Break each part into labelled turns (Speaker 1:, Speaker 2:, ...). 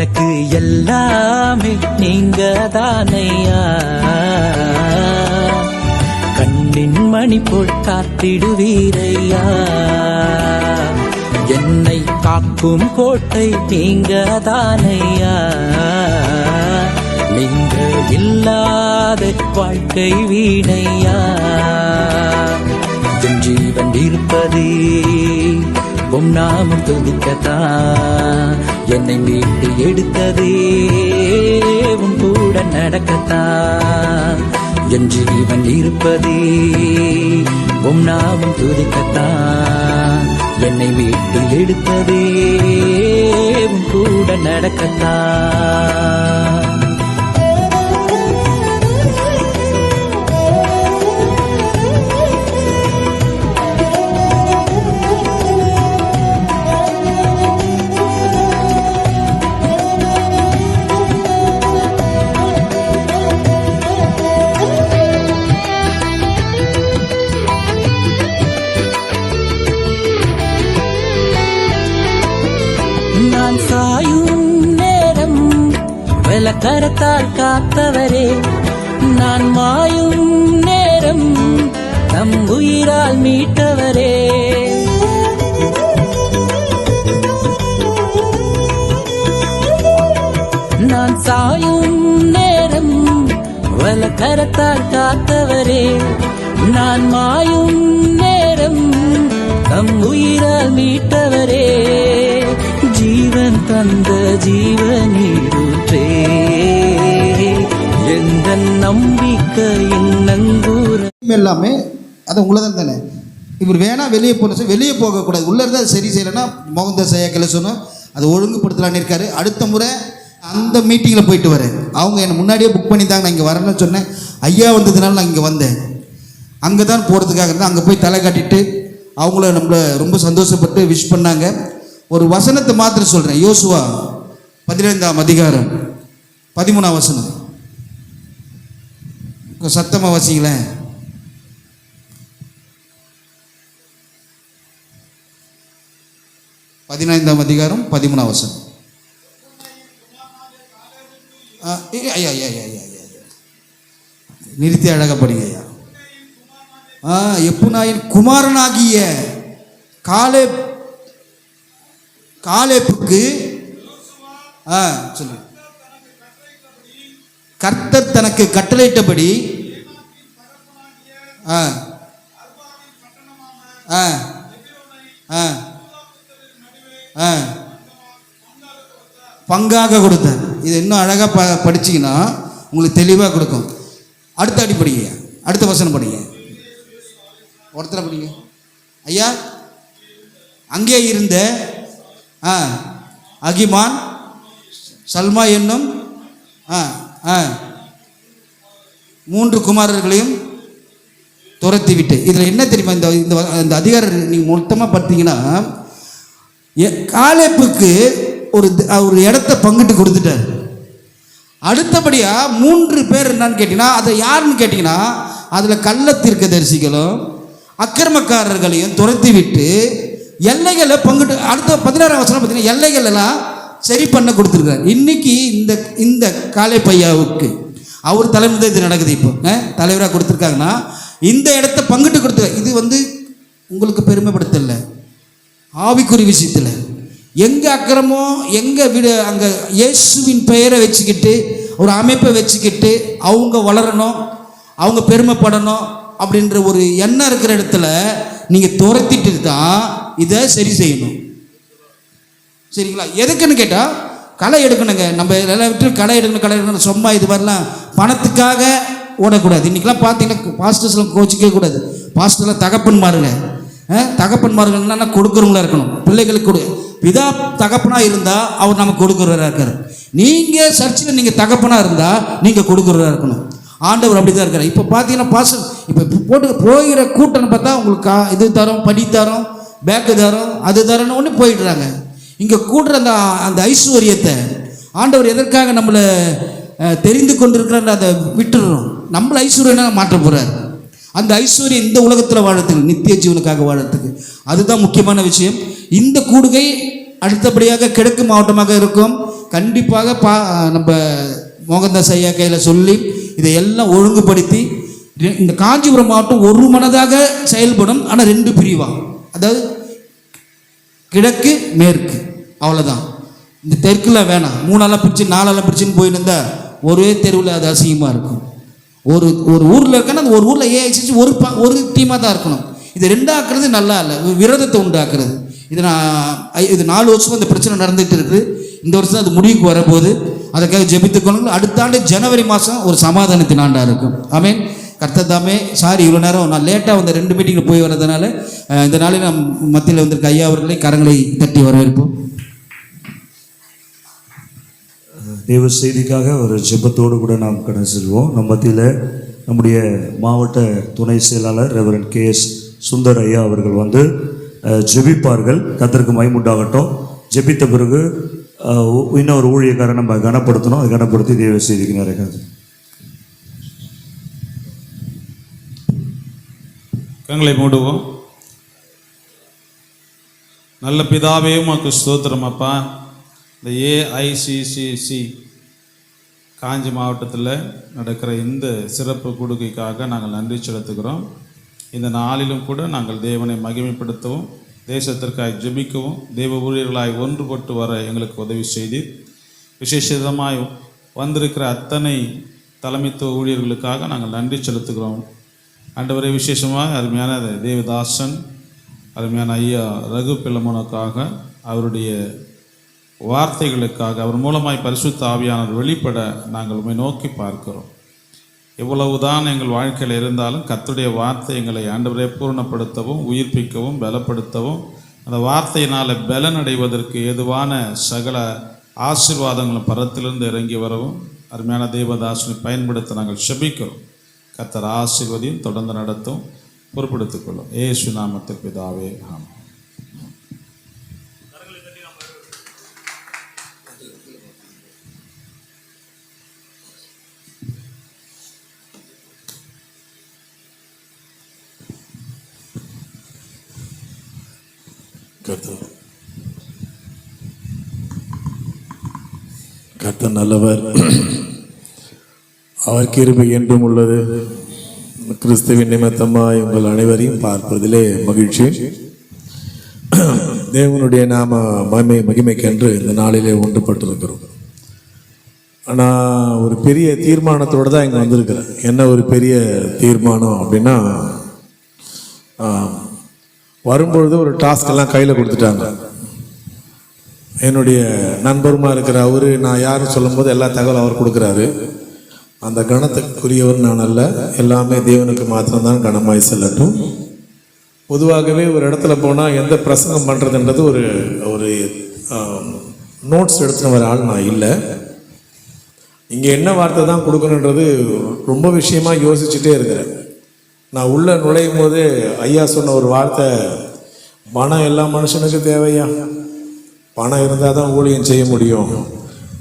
Speaker 1: எனக்கு எல்லாமே நீங்க தானையா, கண்ணின் மணி போல் காத்திடுவீரையா. என்னை காக்கும் கோட்டை நீங்க தானையா, நீங்க இல்லாத வாழ்க்கை வீணையா. என் ஜீவன் இருப்பதே உம் நாமம் துதிக்கத்தான், என்னை மீட்டு எடுத்ததே உன் கூட நடக்கத்தான். என் ஜீவன் இருப்பதே உம் நாமம் துதிக்கத்தான், என்னை மீட்டு எடுத்ததே உன் கூட நடக்கத்தான். நான் சாயும் நேரம் வெலக்கரத்தால் காத்தவரே, நான் மாயும் நேரம் நம் உயிரால் மீட்டவரே. நான் சாயும் நேரம் வெலக்கரத்தால் காத்தவரே, நான் மாயும் நேரம் நம் உயிரால் மீட்டவரே. ஜீவன் தந்த ஜீவனீரூற்றே, எந்த நம்பிக்கையின் நங்கூரம்
Speaker 2: எல்லாமே அது உங்களதான் தானே. இவர் வேணா வெளியே போன வெளியே போகக்கூடாது, உள்ளே இருந்தால் சரி செய்யலைன்னா மோகன்தாஸ் ஐயா சொன்னோம் அதை ஒழுங்குபடுத்தலான்னு இருக்காரு. அடுத்த முறை அந்த மீட்டிங்கில் போயிட்டு வரேன். அவங்க என்னை முன்னாடியே புக் பண்ணித்தாங்க, நான் இங்கே வரேன்னு சொன்னேன். ஐயா வந்ததுனால நான் இங்கே வந்தேன். அங்கே தான் போகிறதுக்காக இருந்தேன். அங்கே போய் தலை காட்டிட்டு அவங்கள நம்மளை ரொம்ப சந்தோஷப்பட்டு விஷ் பண்ணாங்க. ஒரு வசனத்தை மாத்திரம் சொல்கிறேன். யோசுவா 15ஆம் அதிகாரம் 13ஆம் வசனம். சத்தமாக வாசிங்களேன். பதினைந்தாம் அதிகாரம் 13ஆம் வசனம். ஐயா ஐயா ஐயா ஐயா நிறுத்தி அழகாக படிங்க ஐயா. எப்புனாயின் குமாரனாகிய காலேப்புக்கு சொல்லு, கர்த்தர் தனக்கு கட்டளையிட்டபடி பங்காக கொடுத்தார். இது இன்னும் அழகாக படிச்சிங்கன்னா உங்களுக்கு தெளிவாக கொடுக்கும். அடுத்த அடி படிங்க, அடுத்த வசனம் படிங்க, ஒருத்தரை படிங்க ஐயா. அங்கே இருந்த அகிமான் சல்மா என்னும் 3 குமாரர்களையும் துரத்தி விட்டு. இதில் என்ன தெரியுமா, இந்த அதிகாரம் நீங்கள் மொத்தமாக பார்த்தீங்கன்னா காலேப்புக்கு ஒரு இடத்த பங்கிட்டு கொடுத்துட்டார். அடுத்தபடியாக 3 பேர் என்னன்னு கேட்டிங்கன்னா, அதை யாருன்னு கேட்டிங்கன்னா, அதில் கள்ள தீர்க்கதரிசிகளும் அக்கிரமக்காரர்களையும் துரத்தி விட்டு எல்லைகளை பங்கிட்டு. அடுத்த 16ஆம் வசனம் பார்த்தீங்கன்னா எல்லைகள் எல்லாம் சரி பண்ண கொடுத்துருக்காரு. இன்னைக்கு இந்த காலை பையாவுக்கு அவர் தலைமுறை இது நடக்குது. இப்போ தலைவராக கொடுத்துருக்காங்கன்னா இந்த இடத்த பங்கிட்டு கொடுத்துருக்காரு. இது உங்களுக்கு பெருமைப்படுத்தல, ஆவிக்குறி விஷயத்தில் எங்கே அக்கிரமோ எங்கே வீடு அங்கே இயேசுவின் பெயரை வச்சுக்கிட்டு ஒரு அமைப்பை வச்சுக்கிட்டு அவங்க வளரணும், அவங்க பெருமைப்படணும் அப்படின்ற ஒரு எண்ணம் இருக்கிற இடத்துல நீங்கள் துரத்திட்டு தான் இதை சரி செய்யணும். சரிங்களா? எதுக்குன்னு கேட்டால் களை எடுக்கணுங்க. நம்ம எல்லாம் விட்டு களை எடுக்கணும் சும்மா இது மாதிரிலாம் பணத்துக்காக ஓடக்கூடாது. இன்றைக்கெலாம் பார்த்தீங்கன்னா பாஸ்டர்ஸ்லாம் கோச்சிக்கவே கூடாது. பாஸ்டர்லாம் தகப்பன்மார்கள்னா கொடுக்குறவங்களா இருக்கணும். பிள்ளைகளுக்கு பிதா தகப்பனாக இருந்தால் அவர் நமக்கு கொடுக்குறவராக இருக்கார். நீங்கள் சர்ச்சில் நீங்கள் தகப்பனாக இருந்தால் நீங்கள் கொடுக்குறவராக இருக்கணும். ஆண்டவர் அப்படி தான் இருக்கார். இப்போ பார்த்தீங்கன்னா பாஸ்டர் இப்போ போட்டு போகிற கூட்டம்னு பார்த்தா உங்களுக்கு இது தரோம், படி தரோம், பேக்கு தரோம், அது தரோன்னு ஒன்று போயிடுறாங்க. இங்கே கூட்டுற அந்த ஐஸ்வர்யத்தை ஆண்டவர் எதற்காக நம்மளை தெரிந்து கொண்டிருக்கிற அதை விட்டுடுறோம். நம்மளை ஐஸ்வர்யம் மாற்ற போகிறார். அந்த ஐஸ்வர்யம் இந்த உலகத்தில் வாழறதுக்கு, நித்திய ஜீவனுக்காக வாழறதுக்கு, அதுதான் முக்கியமான விஷயம். இந்த கூடுகை அடுத்தபடியாக கிழக்கு மாவட்டமாக இருக்கும். கண்டிப்பாக நம்ம மோகன்தாஸ் ஐயா கையில் சொல்லி இதையெல்லாம் ஒழுங்குபடுத்தி இந்த காஞ்சிபுரம் மாவட்டம் ஒரு மனதாக செயல்படும். ஆனால் 2 பிரிவாக, அதாவது கிழக்கு மேற்கு, அவ்வளோதான். இந்த தெற்கில் வேணாம், 3 பிரிச்சு 4 பிரிச்சுன்னு போயின்னு இருந்தால் ஒரே தெருவில் அது அசிங்கமாக இருக்கும். ஒரு ஊரில் இருக்கன்னா அந்த ஒரு ஊரில் ஏஐசிசி ஒரு டீமாக தான் இருக்கணும். இது 2 ஆக்குறது நல்லா இல்லை, விரோதத்தை உண்டாக்குறது. இது 4 வருஷமாக இந்த பிரச்சனை நடந்துகிட்டு இருக்குது. இந்த வருஷம் அது முடிவுக்கு வரப்போகுது. அதுக்காக ஜெபித்துக்கொள்ளுங்கள். அடுத்த ஆண்டு ஜனவரி மாதம் ஒரு சமாதானத்தின் ஆண்டாக இருக்கும். ஆமேன். கர்த்தர் தாமே. சாரி, இவ்வளோ நேரம் நான் லேட்டாக வந்து 2 மீட்டிங்கில் போய் வர்றதுனால இந்த நாளில் நம் மத்தியில் வந்திருக்க ஐயா அவர்களை கரங்களை தட்டி வரவேற்போம்.
Speaker 3: தேவ செய்திக்காக ஒரு ஜெபத்தோடு கூட நாம் கடந்து செல்வோம். நம் மத்தியில் நம்முடைய மாவட்ட துணை செயலாளர் ரெவரண்ட் KS சுந்தர் ஐயா அவர்கள் வந்து ஜெபிப்பார்கள். கர்த்தருக்கு மகிமையுண்டாகட்டும். ஜெபித்த பிறகு இன்னொரு ஊழியக்காரரை நம்ம கனப்படுத்தணும். அதை கனப்படுத்தி தேவ செய்திக்கு நிறையாது.
Speaker 4: கண்களை மூடுவோம். நல்ல பிதாவே, உமக்கு ஸ்தோத்திரம் அப்பா. இந்த AICCC காஞ்சி மாவட்டத்தில் நடக்கிற இந்த சிறப்பு கொடுக்கைக்காக நாங்கள் நன்றி செலுத்துகிறோம். இந்த நாளிலும் கூட நாங்கள் தேவனை மகிமைப்படுத்தவும், தேசத்திற்காக ஜெபிக்கவும், தேவ ஊழியர்களாய் ஒன்றுபட்டு வர எங்களுக்கு உதவி செய்து, விசேஷமாய் வந்திருக்கிற அத்தனை தலைமைத்துவ ஊழியர்களுக்காக நாங்கள் நன்றி செலுத்துகிறோம். ஆண்டவரே, விசேஷமாக அருமையான தேவதாசன், அருமையான ஐயா ரகு பிளமனுக்காக, அவருடைய வார்த்தைகளுக்காக, அவர் மூலமாய் பரிசுத்த ஆவியானவர் வெளிப்பட நாங்கள் உண்மை நோக்கி பார்க்கிறோம். எவ்வளவுதான் எங்கள் வாழ்க்கையில் இருந்தாலும் கர்த்தருடைய வார்த்தை எங்களை ஆண்டவரே பூர்ணப்படுத்தவும், உயிர்ப்பிக்கவும், பலப்படுத்தவும், அந்த வார்த்தையினால் பலனடைவதற்கு ஏதுவான சகல ஆசீர்வாதங்களும் பரத்திலிருந்து இறங்கி வரவும் அருமையான தேவதாசனை பயன்படுத்த நாங்கள் செபிக்கிறோம். கர்த்தர் ஆசீர்வதியும் தொடர்ந்து நடத்தும் பொறுப்படுத்திக் கொள்ளும். இயேசு நாமத்தில் பிதாவே, ஆமென்.
Speaker 5: கர்த்தர் நல்லவர், அவர் கிருபை என்றும் உள்ளது. கிறிஸ்துவின் நிமித்தமாய் உங்கள் அனைவரையும் பார்ப்பதிலே மகிழ்ச்சி. தேவனுடைய நாம மகிமைக்கென்று இந்த நாளிலே ஒன்றுபட்டிருக்கிறோம். ஆனால் ஒரு பெரிய தீர்மானத்தோடு தான் இங்கே வந்திருக்கிறேன். என்ன ஒரு பெரிய தீர்மானம் அப்படின்னா, வரும்பொழுது ஒரு டாஸ்க் எல்லாம் கையில் கொடுத்துட்டாங்க. என்னுடைய நண்பருமா இருக்கிற அவரு, நான் யாரும் சொல்லும்போது எல்லா தகவலும் அவர் கொடுக்குறாரு. அந்த கணத்துக்குரியவர் நான் அல்ல, எல்லாமே தேவனுக்கு மாத்திரம்தான் கனமாய் செல்லட்டும். பொதுவாகவே ஒரு இடத்துல போனால் எந்த பிரசங்கம் பண்ணுறதுன்றது ஒரு நோட்ஸ் எடுத்துன்னு வர ஆள் நான் இல்லை. இங்கே என்ன வார்த்தை தான் கொடுக்கணுன்றது ரொம்ப விஷயமாக யோசிச்சுட்டே இருக்கிறேன். நான் உள்ளே நுழையும் போது ஐயா சொன்ன ஒரு வார்த்தை, பணம் எல்லா மனுஷனுக்கு தேவையா, பணம் இருந்தால் தான் ஊழியம் செய்ய முடியும்.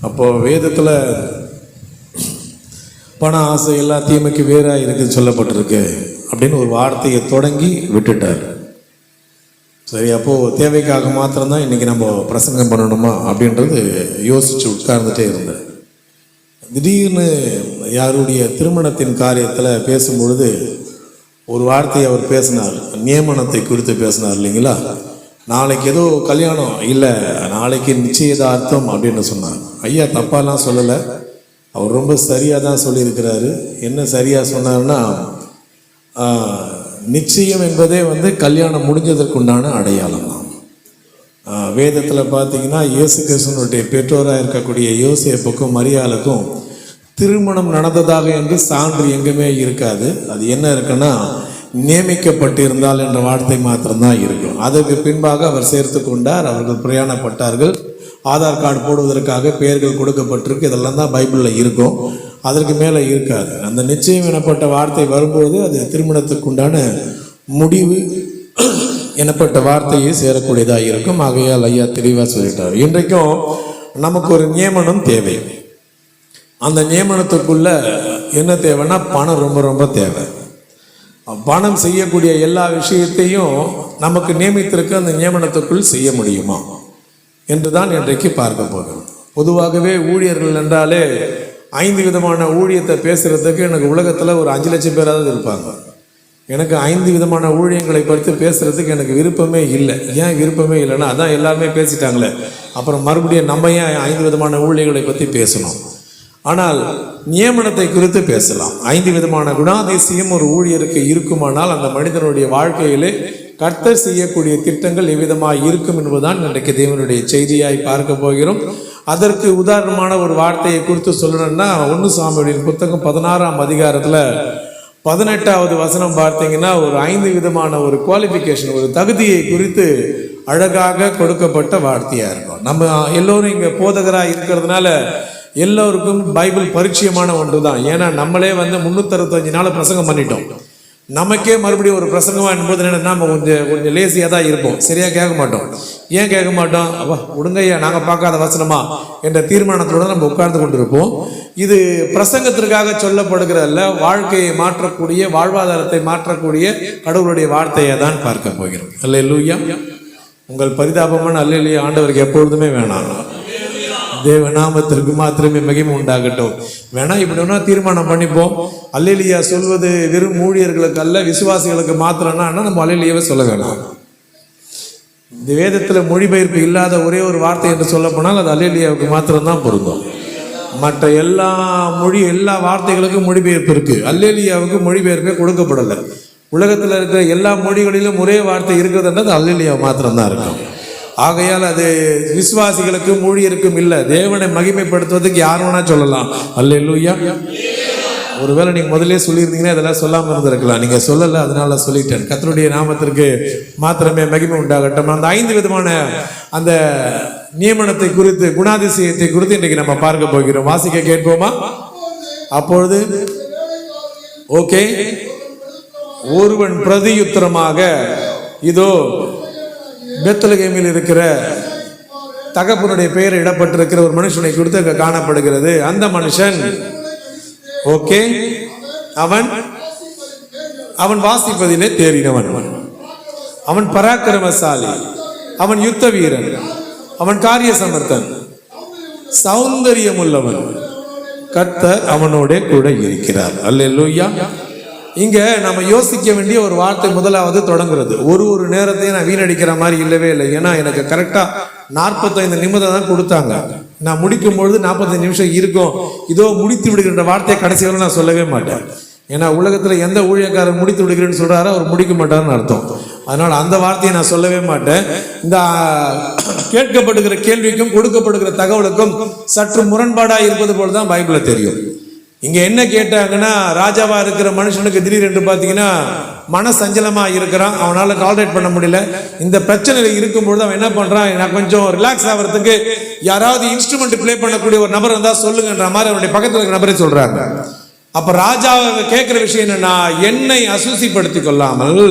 Speaker 5: அப்போது வேதத்தில் பண ஆசை எல்லா தீமைக்கு வேறாக இருக்குன்னு சொல்லப்பட்டிருக்கு அப்படின்னு ஒரு வார்த்தையை தொடங்கி விட்டுட்டார். சரி, அப்போது தேவைக்காக மாத்திரம்தான் இன்றைக்கி நம்ம பிரசங்கம் பண்ணணுமா அப்படின்றது யோசித்து உட்கார்ந்துட்டே இருந்தேன். திடீர்னு யாருடைய திருமணத்தின் காரியத்தில் பேசும்பொழுது ஒரு வார்த்தையை அவர் பேசினார், நியமனத்தை குறித்து பேசினார் இல்லைங்களா. நாளைக்கு ஏதோ கல்யாணம் இல்லை, நாளைக்கு நிச்சயதார்த்தம் அப்படின்னு சொன்னார். ஐயா தப்பாலாம் சொல்லலை, அவர் ரொம்ப சரியாக தான் சொல்லியிருக்கிறாரு. என்ன சரியாக சொன்னார்னா, நிச்சயம் என்பதே கல்யாணம் முடிஞ்சதற்குண்டான அடையாளம் தான். வேதத்தில் பார்த்தீங்கன்னா இயேசு கிறிஸ்துவனுடைய பெற்றோராக இருக்கக்கூடிய யோசேப்புக்கும் மரியாளுக்கும் திருமணம் நடந்ததாக என்று சான்று எங்குமே இருக்காது. அது என்ன இருக்குன்னா, நியமிக்கப்பட்டிருந்தால் என்ற வார்த்தை மாத்திரம்தான் இருக்கும். அதற்கு பின்பாக அவர் சேர்த்து கொண்டார், அவர்கள் பிரயாணப்பட்டார்கள். ஆதார் கார்டு போடுவதற்காக பெயர்கள் கொடுக்கப்பட்டிருக்கு. இதெல்லாம் தான் பைபிளில் இருக்கும், அதற்கு மேலே இருக்காது. அந்த நிச்சயம் எனப்பட்ட வார்த்தை வரும்போது அது திருமணத்துக்குண்டான முடிவு எனப்பட்ட வார்த்தையை சேரக்கூடியதாக இருக்கும். ஆகையால் ஐயா தெளிவாக சொல்லிட்டார். இன்றைக்கும் நமக்கு ஒரு நியமனம் தேவை. அந்த நியமனத்துக்குள்ள என்ன தேவைன்னா, பணம் ரொம்ப ரொம்ப தேவை. பணம் செய்யக்கூடிய எல்லா விஷயத்தையும் நமக்கு நியமித்திருக்க அந்த நியமனத்துக்குள் செய்ய முடியுமா என்று தான் இன்றைக்கு பார்க்க போகிறோம். பொதுவாகவே ஊழியர்கள் என்றாலே 5 விதமான ஊழியத்தை பேசுகிறதுக்கு எனக்கு உலகத்தில் ஒரு 5 லட்சம் பேராவது இருப்பாங்க. எனக்கு 5 விதமான ஊழியங்களை பற்றி பேசுகிறதுக்கு எனக்கு விருப்பமே இல்லை. ஏன் விருப்பமே இல்லைன்னா, அதான் எல்லாருமே பேசிட்டாங்களே, அப்புறம் மறுபடியும் நம்ம ஏன் 5 விதமான ஊழியங்களை பற்றி பேசணும்? ஆனால் நியமனத்தை குறித்து பேசலாம். 5 விதமான குணாதிசயம் ஒரு ஊழியருக்கு இருக்குமானால் அந்த மனிதனுடைய வாழ்க்கையிலே கர்த்தர் செய்யக்கூடிய திட்டங்கள் எவ்விதமாக இருக்கும் என்பதுதான் இன்றைக்கு தேவனுடைய செய்தியாய் பார்க்க போகிறோம். அதற்கு உதாரணமான ஒரு வார்த்தையை குறித்து சொல்லணும்னா 1 சாமுவேலின் புத்தகம் 16ஆம் அதிகாரத்தில் 18வது வசனம் பார்த்தீங்கன்னா ஒரு 5 விதமான ஒரு குவாலிஃபிகேஷன், ஒரு தகுதியை குறித்து அழகாக கொடுக்கப்பட்ட வார்த்தையாக இருக்கும். நம்ம எல்லோரும் இங்கே போதகராக இருக்கிறதுனால எல்லோருக்கும் பைபிள் பரிச்சயமான ஒன்று தான். ஏன்னா நம்மளே 365 நாள் பிரசங்கம் பண்ணிட்டோம். நமக்கே மறுபடியும் ஒரு பிரசங்கமாக என்பது நம்ம கொஞ்சம் லேசியாக தான் இருப்போம், சரியாக கேட்க மாட்டோம். ஏன் கேட்க மாட்டோம்? அப்பா உடுங்கய்யா, நாங்கள் பார்க்காத வசனமா என்ற தீர்மானத்தோடு நம்ம உட்கார்ந்து கொண்டிருப்போம். இது பிரசங்கத்திற்காக சொல்லப்படுகிறதல்ல, வாழ்க்கையை மாற்றக்கூடிய, வாழ்வாதாரத்தை மாற்றக்கூடிய கடவுளுடைய வார்த்தையை தான் பார்க்க போகிறோம். அல்லேலூயா. உங்கள் பரிதாபமான அல்லேலூயா ஆண்டவருக்கு எப்பொழுதுமே வேணாம். தேவநாமத்திற்கு மாத்திரமே மகிமை உண்டாகட்டும். வேணா இப்படி வேணா தீர்மானம் பண்ணிப்போம். அல்லேலூயா சொல்வது வெறும் ஊழியர்களுக்கு அல்ல, விசுவாசிகளுக்கு மாத்திரம்னா நம்ம அல்லேலூயாவை சொல்ல வேணாம். இந்த வேதத்தில் மொழிபெயர்ப்பு இல்லாத ஒரே ஒரு வார்த்தை என்று சொல்ல போனால் அது அல்லேலூயாவுக்கு மாத்திரம்தான் பொருந்தும். மற்ற எல்லா வார்த்தைகளுக்கும் மொழிபெயர்ப்பு இருக்கு. அல்லேலூயாவுக்கு மொழிபெயர்ப்பே கொடுக்கப்படலை. உலகத்தில் இருக்கிற எல்லா மொழிகளிலும் ஒரே வார்த்தை இருக்கிறதுன்றது அல்லேலூயா மாத்திரம்தான் இருக்கும். ஆகையால் அது விசுவாசிகளுக்கும் ஊழியருக்கும் இல்லை, தேவனை மகிமைப்படுத்துவதற்கு யார் வேணா சொல்லலாம். அல்லேலூயா. ஒருவேளை நீங்கள் முதலே சொல்லியிருந்தீங்கன்னா இதெல்லாம் சொல்லாமல் இருந்திருக்கலாம். நீங்கள் சொல்லலை, அதனால சொல்லிட்டேன். கர்த்தருடைய நாமத்திற்கு மாத்திரமே மகிமை உண்டாகட்டும். அந்த 5 விதமான அந்த நியமனத்தை குறித்து, குணாதிசயத்தை குறித்து இன்றைக்கு நம்ம பார்க்க போகிறோம். வாசிக்க கேட்போமா? அப்பொழுது ஓகே, ஒருவன் பிரதியுத்தரமாக, இதோ பெத்லகேமில் இருக்கிற தகப்பனுடைய பெயர் இடப்பட்டிருக்கிற ஒரு மனுஷனை குறித்து அங்கே காணப்படுகிறது. அந்த மனுஷன் ஓகே, அவன் வாசிப்பதிலே தேறினவன், அவன் பராக்கிரமசாலி, அவன் யுத்த வீரன், அவன் காரிய சமர்த்தன், சௌந்தரியம் உள்ளவன், கர்த்தர் அவனோட கூட இருக்கிறார். அல்லேலூயா. இங்க நம்ம யோசிக்க வேண்டிய ஒரு வார்த்தை முதலாவது தொடங்குறது. ஒரு நேரத்தையும் நான் வீணடிக்கிற மாதிரி இல்லவே இல்லை. ஏன்னா எனக்கு கரெக்டா 45 நிமிடம் தான் கொடுத்தாங்க. நான் முடிக்கும் பொழுது 45 நிமிஷம் இருக்கும். இதோ முடித்து விடுகின்ற வார்த்தையை கடைசி வரை நான் சொல்லவே மாட்டேன். ஏன்னா உலகத்துல எந்த ஊழியக்காரர் முடித்து விடுகிறேன்னு சொல்றாரோ அவர் முடிக்க மாட்டாருன்னு அர்த்தம். அதனால அந்த வார்த்தையை நான் சொல்லவே மாட்டேன். இந்த கேட்கப்படுகிற கேள்விக்கும் கொடுக்கப்படுகிற தகவலுக்கும் சற்று முரண்பாடா இருப்பது போலதான் பைபிள்ல தெரியும். இங்க என்ன கேட்டாங்கன்னா, ராஜாவா இருக்கிற மனுஷனுக்கு திடீரென்று பார்த்தீங்கன்னா மனசஞ்சலமா இருக்கிறான், அவனால டாலரேட் பண்ண முடியல. இந்த பிரச்சனையில இருக்கும்பொழுது அவன் என்ன பண்றான், நான் கொஞ்சம் ரிலாக்ஸ் ஆகிறதுக்கு யாராவது இன்ஸ்ட்ருமெண்ட் பிளே பண்ணக்கூடிய ஒரு நபர் இருந்தா சொல்லுங்கன்ற மாதிரி அவனுடைய பக்கத்தில் இருக்கிற நபரை சொல்றாங்க. அப்ப ராஜா கேட்கிற விஷயம் என்னன்னா, என்னை அசூசிப்படுத்தி கொள்ளாமல்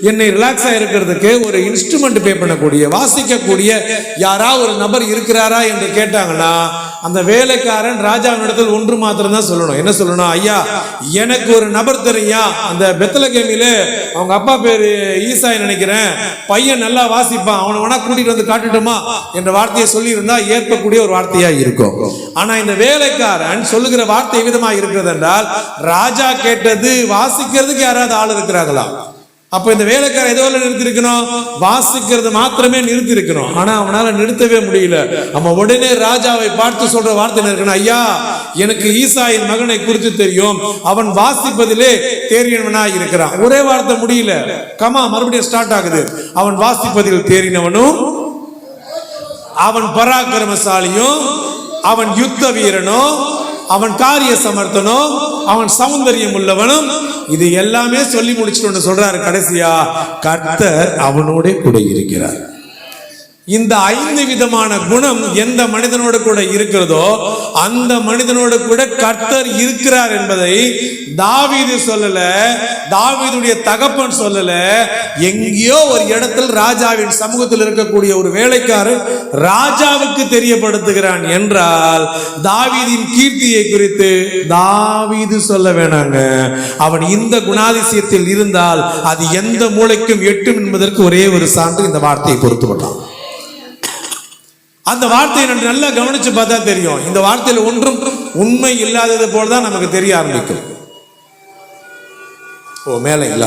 Speaker 5: என்னை ரிலாக்ஸா இருக்கிறதுக்கு ஒரு இன்ஸ்ட்ருமெண்ட் பே பண்ணக்கூடிய, வாசிக்கக்கூடிய யாராவது ஒரு நபர் இருக்கிறாரா என்று கேட்டாங்கன்னா, அந்த வேலைக்காரன் ராஜாவினிடத்தில் ஒன்று மாத்திரம் தான் சொல்லணும். என்ன சொல்லணும்? ஐயா, எனக்கு ஒரு நபர் தெரியா, அந்த பெத்லகேமில அவங்க அப்பா பேரு ஈசாய் நினைக்கிறேன், பையன் நல்லா வாசிப்பான், அவனை வேணா கூட்டிட்டு வந்து காட்டுட்டுமா என்ற வார்த்தையை சொல்லி இருந்தா ஏற்கக்கூடிய ஒரு வார்த்தையா இருக்கும். ஆனா இந்த வேலைக்காரன் சொல்லுகிற வார்த்தை விதமா இருக்கிறது என்றால், ராஜா கேட்டது வாசிக்கிறதுக்கு யாராவது ஆள் இருக்கிறாங்களா? அப்ப இந்த வேலைக்காரன் எதோ நிறுத்தி இருக்கணும், வாசிக்கிறது மாத்திரமே நிறுத்தி இருக்கணும். ஆனா அவனால நிறுத்தவே முடியல. அவன் உடனே ராஜாவை பார்த்து சொல்ற வார்த்தை இருக்கணும், ஐயா, எனக்கு ஈசாயின் மகனை குறித்து தெரியும், அவன் வாசிப்பதிலே தேறினவனா இருக்கிறான். ஒரே வார்த்தை முடியல, கமா மறுபடியும் ஸ்டார்ட் ஆகுது. அவன் வாசிப்பதில் தேறினவனும், அவன் பராக்கிரமசாலியும், அவன் யுத்த வீரனும், அவன் காரிய சமர்த்தனும், அவன் சௌந்தரியம் உள்ளவனும். இது எல்லாமே சொல்லி முடிச்சுட்டு சொல்றாரு கடைசியா, கர்த்தர் அவனோட கூட இருக்கிறார். இந்த 5 விதமான குணம் எந்த மனிதனோடு கூட இருக்கிறதோ அந்த மனிதனோடு கூட கர்த்தர் இருக்கிறார் என்பதை தாவீது சொல்லல, தாவீதுடைய தகப்பன் சொல்லல, எங்கேயோ ஒரு இடத்தில் ராஜாவின் சமூகத்தில் இருக்கக்கூடிய ஒரு வேலைக்காரன் ராஜாவுக்கு தெரியப்படுத்துகிறான் என்றால், தாவீதின் கீர்த்தியை குறித்து தாவீது சொல்ல வேணாங்க. அவன் இந்த குணாதிசயத்தில் இருந்தால் அது எந்த மூளைக்கும் எட்டும் என்பதற்கு ஒரே ஒரு சான்று இந்த வார்த்தையை பொறுத்து விடலாம். அந்த வார்த்தையை நான் நல்லா கவனிச்சு பார்த்தா தெரியும், இந்த வார்த்தையில ஒன்றும் உண்மை இல்லாதது போலதான் நமக்கு தெரிய ஆரம்பிக்கும். ஓ மேலே இல்ல,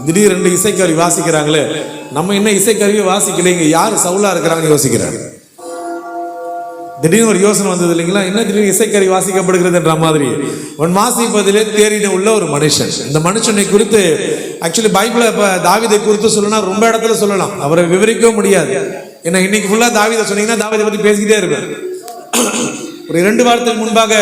Speaker 5: திடீர் 2 இசைக்கருவி வாசிக்கிறாங்களே, நம்ம என்ன இசைக்கருவியை வாசிக்கல, இங்க யாரு சவுலா இருக்கிறாங்கன்னு யோசிக்கிறாங்க. திடீர்னு ஒரு யோசனை வந்தது இல்லைங்களா, என்ன திடீர்னு இசைக்கருவி வாசிக்கப்படுகிறதுன்ற மாதிரி. அவன் வாசிப்பதிலே தேறின உள்ள ஒரு மனுஷன். இந்த மனுஷனை குறித்து ஆக்சுவலி பைபிளை இப்போ தாவீதை குறித்து சொல்லணும்னா ரொம்ப இடத்துல சொல்லலாம், அவரை விவரிக்கவும் முடியாது. ஏன்னா இன்னைக்கு ஃபுல்லா தாவீதை சொன்னீங்கன்னா தாவீதை பத்தி பேசிக்கிட்டே இருப்பேன். ஒரு 2 வாரத்துக்கு முன்பாக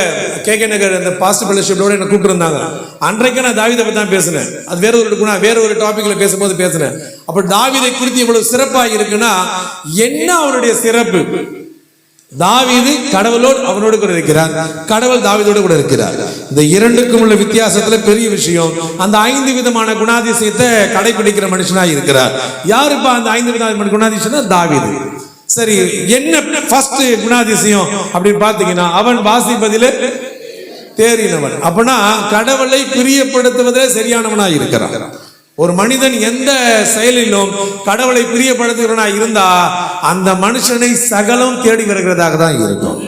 Speaker 5: KK நகர் அந்த பாஸ்ட் ஃபெலோஷிப்போட என்ன கூப்பிட்டுருந்தாங்க. அன்றைக்கு நான் தாவீதை பற்றி தான் பேசினேன். அது வேற ஒரு டாபிக்ல பேசும்போது பேசினேன். அப்ப தாவீதை குறித்து இவ்வளவு சிறப்பாக இருக்குன்னா என்ன அவருடைய சிறப்பு? தாவீது கடவுளோடு அவனோடு கூட இருக்கிறார், கடவுள் தாவீதோடு கூட இருக்கிறார். இந்த 2க்கும் உள்ள வித்தியாசத்துல பெரிய விஷயம், அந்த 5 விதமான குணாதிசயத்தை கடைபிடிக்கிற மனுஷனா இருக்கிறார். யாருப்பா அந்த 5 விதமான குணாதிசயம்? தாவீது. சரி, என்ன ஃபர்ஸ்ட் குணாதிசயம் அப்படின்னு பாத்தீங்கன்னா, அவன் வாசிப்பதிலே தேறினவன். அப்பனா கடவுளை பிரியப்படுத்துவதே சரியானவனா இருக்கிறான். ஒரு மனிதன் எந்த செயலிலும் கடவுளை பிரியப்படுத்துகிறவனா இருந்தா அந்த மனுஷனை சகலம் தேடி வருகிறதாக தான் இருக்கும்.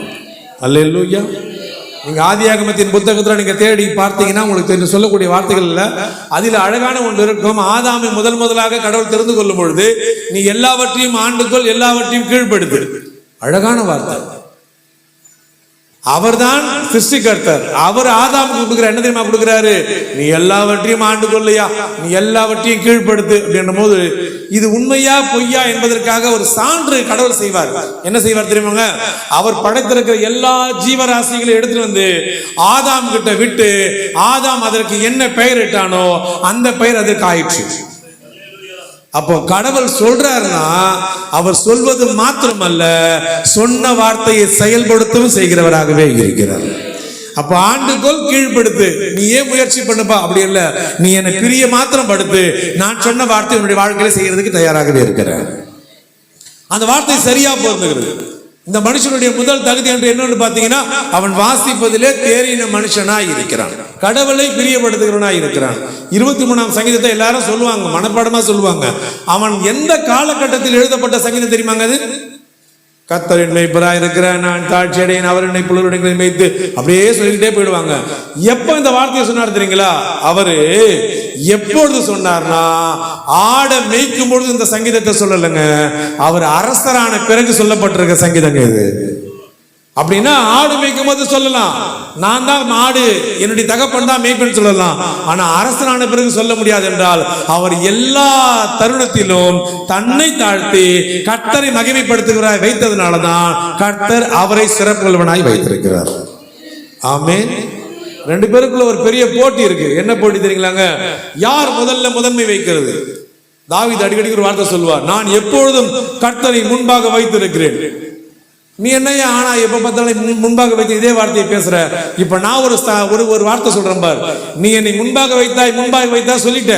Speaker 5: அல்லேலூயா. நீங்க ஆதியாகமத்தின் புத்தகத்துல நீங்க தேடி பார்த்தீங்கன்னா உங்களுக்கு சொல்லக்கூடிய வார்த்தைகள் இல்ல, அதில் அழகான ஒன்று இருக்கும். ஆதாமை முதலாக கடவுள் தெரிந்து கொள்ளும் பொழுது, நீ எல்லாவற்றையும் ஆண்டுகொள், எல்லாவற்றையும் கீழ்ப்படுத்து. அழகான வார்த்தை. அவர்தான் சிருஷ்டிகர்த்தர். அவர் ஆதாமுக்கு கொடுக்கிற என்ன தெரியுமா கொடுக்கிறாரு? நீ எல்லாவற்றையும் ஆண்டு கொள்ளையா, நீ எல்லாவற்றையும் கீழ்ப்படுத்து அப்படின்ற போது இது உண்மையா பொய்யா என்பதற்காக ஒரு சான்று கடவுள் செய்வார். என்ன செய்வார் தெரியுமாங்க? அவர் படைத்திருக்கிற எல்லா ஜீவராசிகளையும் எடுத்துட்டு வந்து ஆதாம் கிட்ட விட்டு, ஆதாம் அதற்கு என்ன பெயர் இட்டானோ அந்த பெயர் அதற்கு ஆயிற்று. அப்போ கடவுள் சொல்றாருன்னா அவர் சொல்வது மாத்திரமல்ல, சொன்ன வார்த்தையை செயல்படுத்தவும் செய்கிறவராகவே இருக்கிறார். அப்ப ஆண்டுகோள் கீழ்படுத்து, நீ ஏன் முயற்சி பண்ணுப்பா அப்படி இல்ல, நீ என்னை பிரிய மாத்திரம் படுத்து, நான் சொன்ன வார்த்தை உன்னுடைய வாழ்க்கையில செய்யறதுக்கு தயாராகவே இருக்கிறேன். அந்த வார்த்தை சரியா பொருந்துகிறது. இந்த மனுஷனுடைய முதல் தகுதி என்று என்னன்னு பாத்தீங்கன்னா, அவன் வாசிப்பதிலே தேறின மனுஷனாய் இருக்கிறான், கடவுளை பிரியப்படுத்துகிறவனாய் இருக்கிறான். 23ஆம் சங்கீதத்தை எல்லாரும் சொல்லுவாங்க, மனப்பாடமா சொல்லுவாங்க. அவன் எந்த காலகட்டத்தில் எழுதப்பட்ட சங்கீதம் தெரியுமாங்க? அது கர்த்தரின் மேய்ப்பராய் இருக்கிறேன், நான் தாட்சி அடையேன், அவர் என்னை புல்லுருடைகளை மேய்த்து, அப்படியே சொல்லிக்கிட்டே போயிடுவாங்க. எப்ப இந்த வார்த்தையை சொன்னார் தெரியுங்களா? அவரு எப்பொழுது சொன்னார்னா, ஆட மேய்க்கும் பொழுது இந்த சங்கீதத்தை சொல்லலைங்க, அவர் அரசரான பிறகு சொல்லப்பட்டிருக்க சங்கீதங்க இது. அப்படின்னா ஆடு மேய்க்கும் போது சொல்லலாம், நான் தான் ஆடு, என்னுடைய தகப்பன் தான் மேய்ப்பன் சொல்லலாம். ஆனா அரசனான பிறகு சொல்ல முடியாது என்றால், அவர் எல்லா தருணத்திலும் தன்னை தாழ்த்தி கர்த்தரை மகிமைப்படுத்துகிறாய் வைத்ததுனாலதான் கர்த்தர் அவரை சிறப்புள்ளவனாய் வைத்திருக்கிறார். ஆமென். 2 பேருக்குள்ள ஒரு பெரிய போட்டி இருக்கு. என்ன போட்டி தெரியுங்களாங்க? யார் முதன்மை வைக்கிறது? தாவீது அடிக்கடி ஒரு வார்த்தை சொல்லுவார், நான் எப்பொழுதும் கர்த்தரை முன்பாக வைத்திருக்கிறேன். நீ என்னையா ஆனா எப்ப பார்த்தாலும் முன்பாக வைத்து இதே வார்த்தையை பேசுற? இப்ப நான் ஒரு வார்த்தை சொல்றேன் பார், நீ என்னை முன்பாக வைத்தாய் சொல்லிட்ட,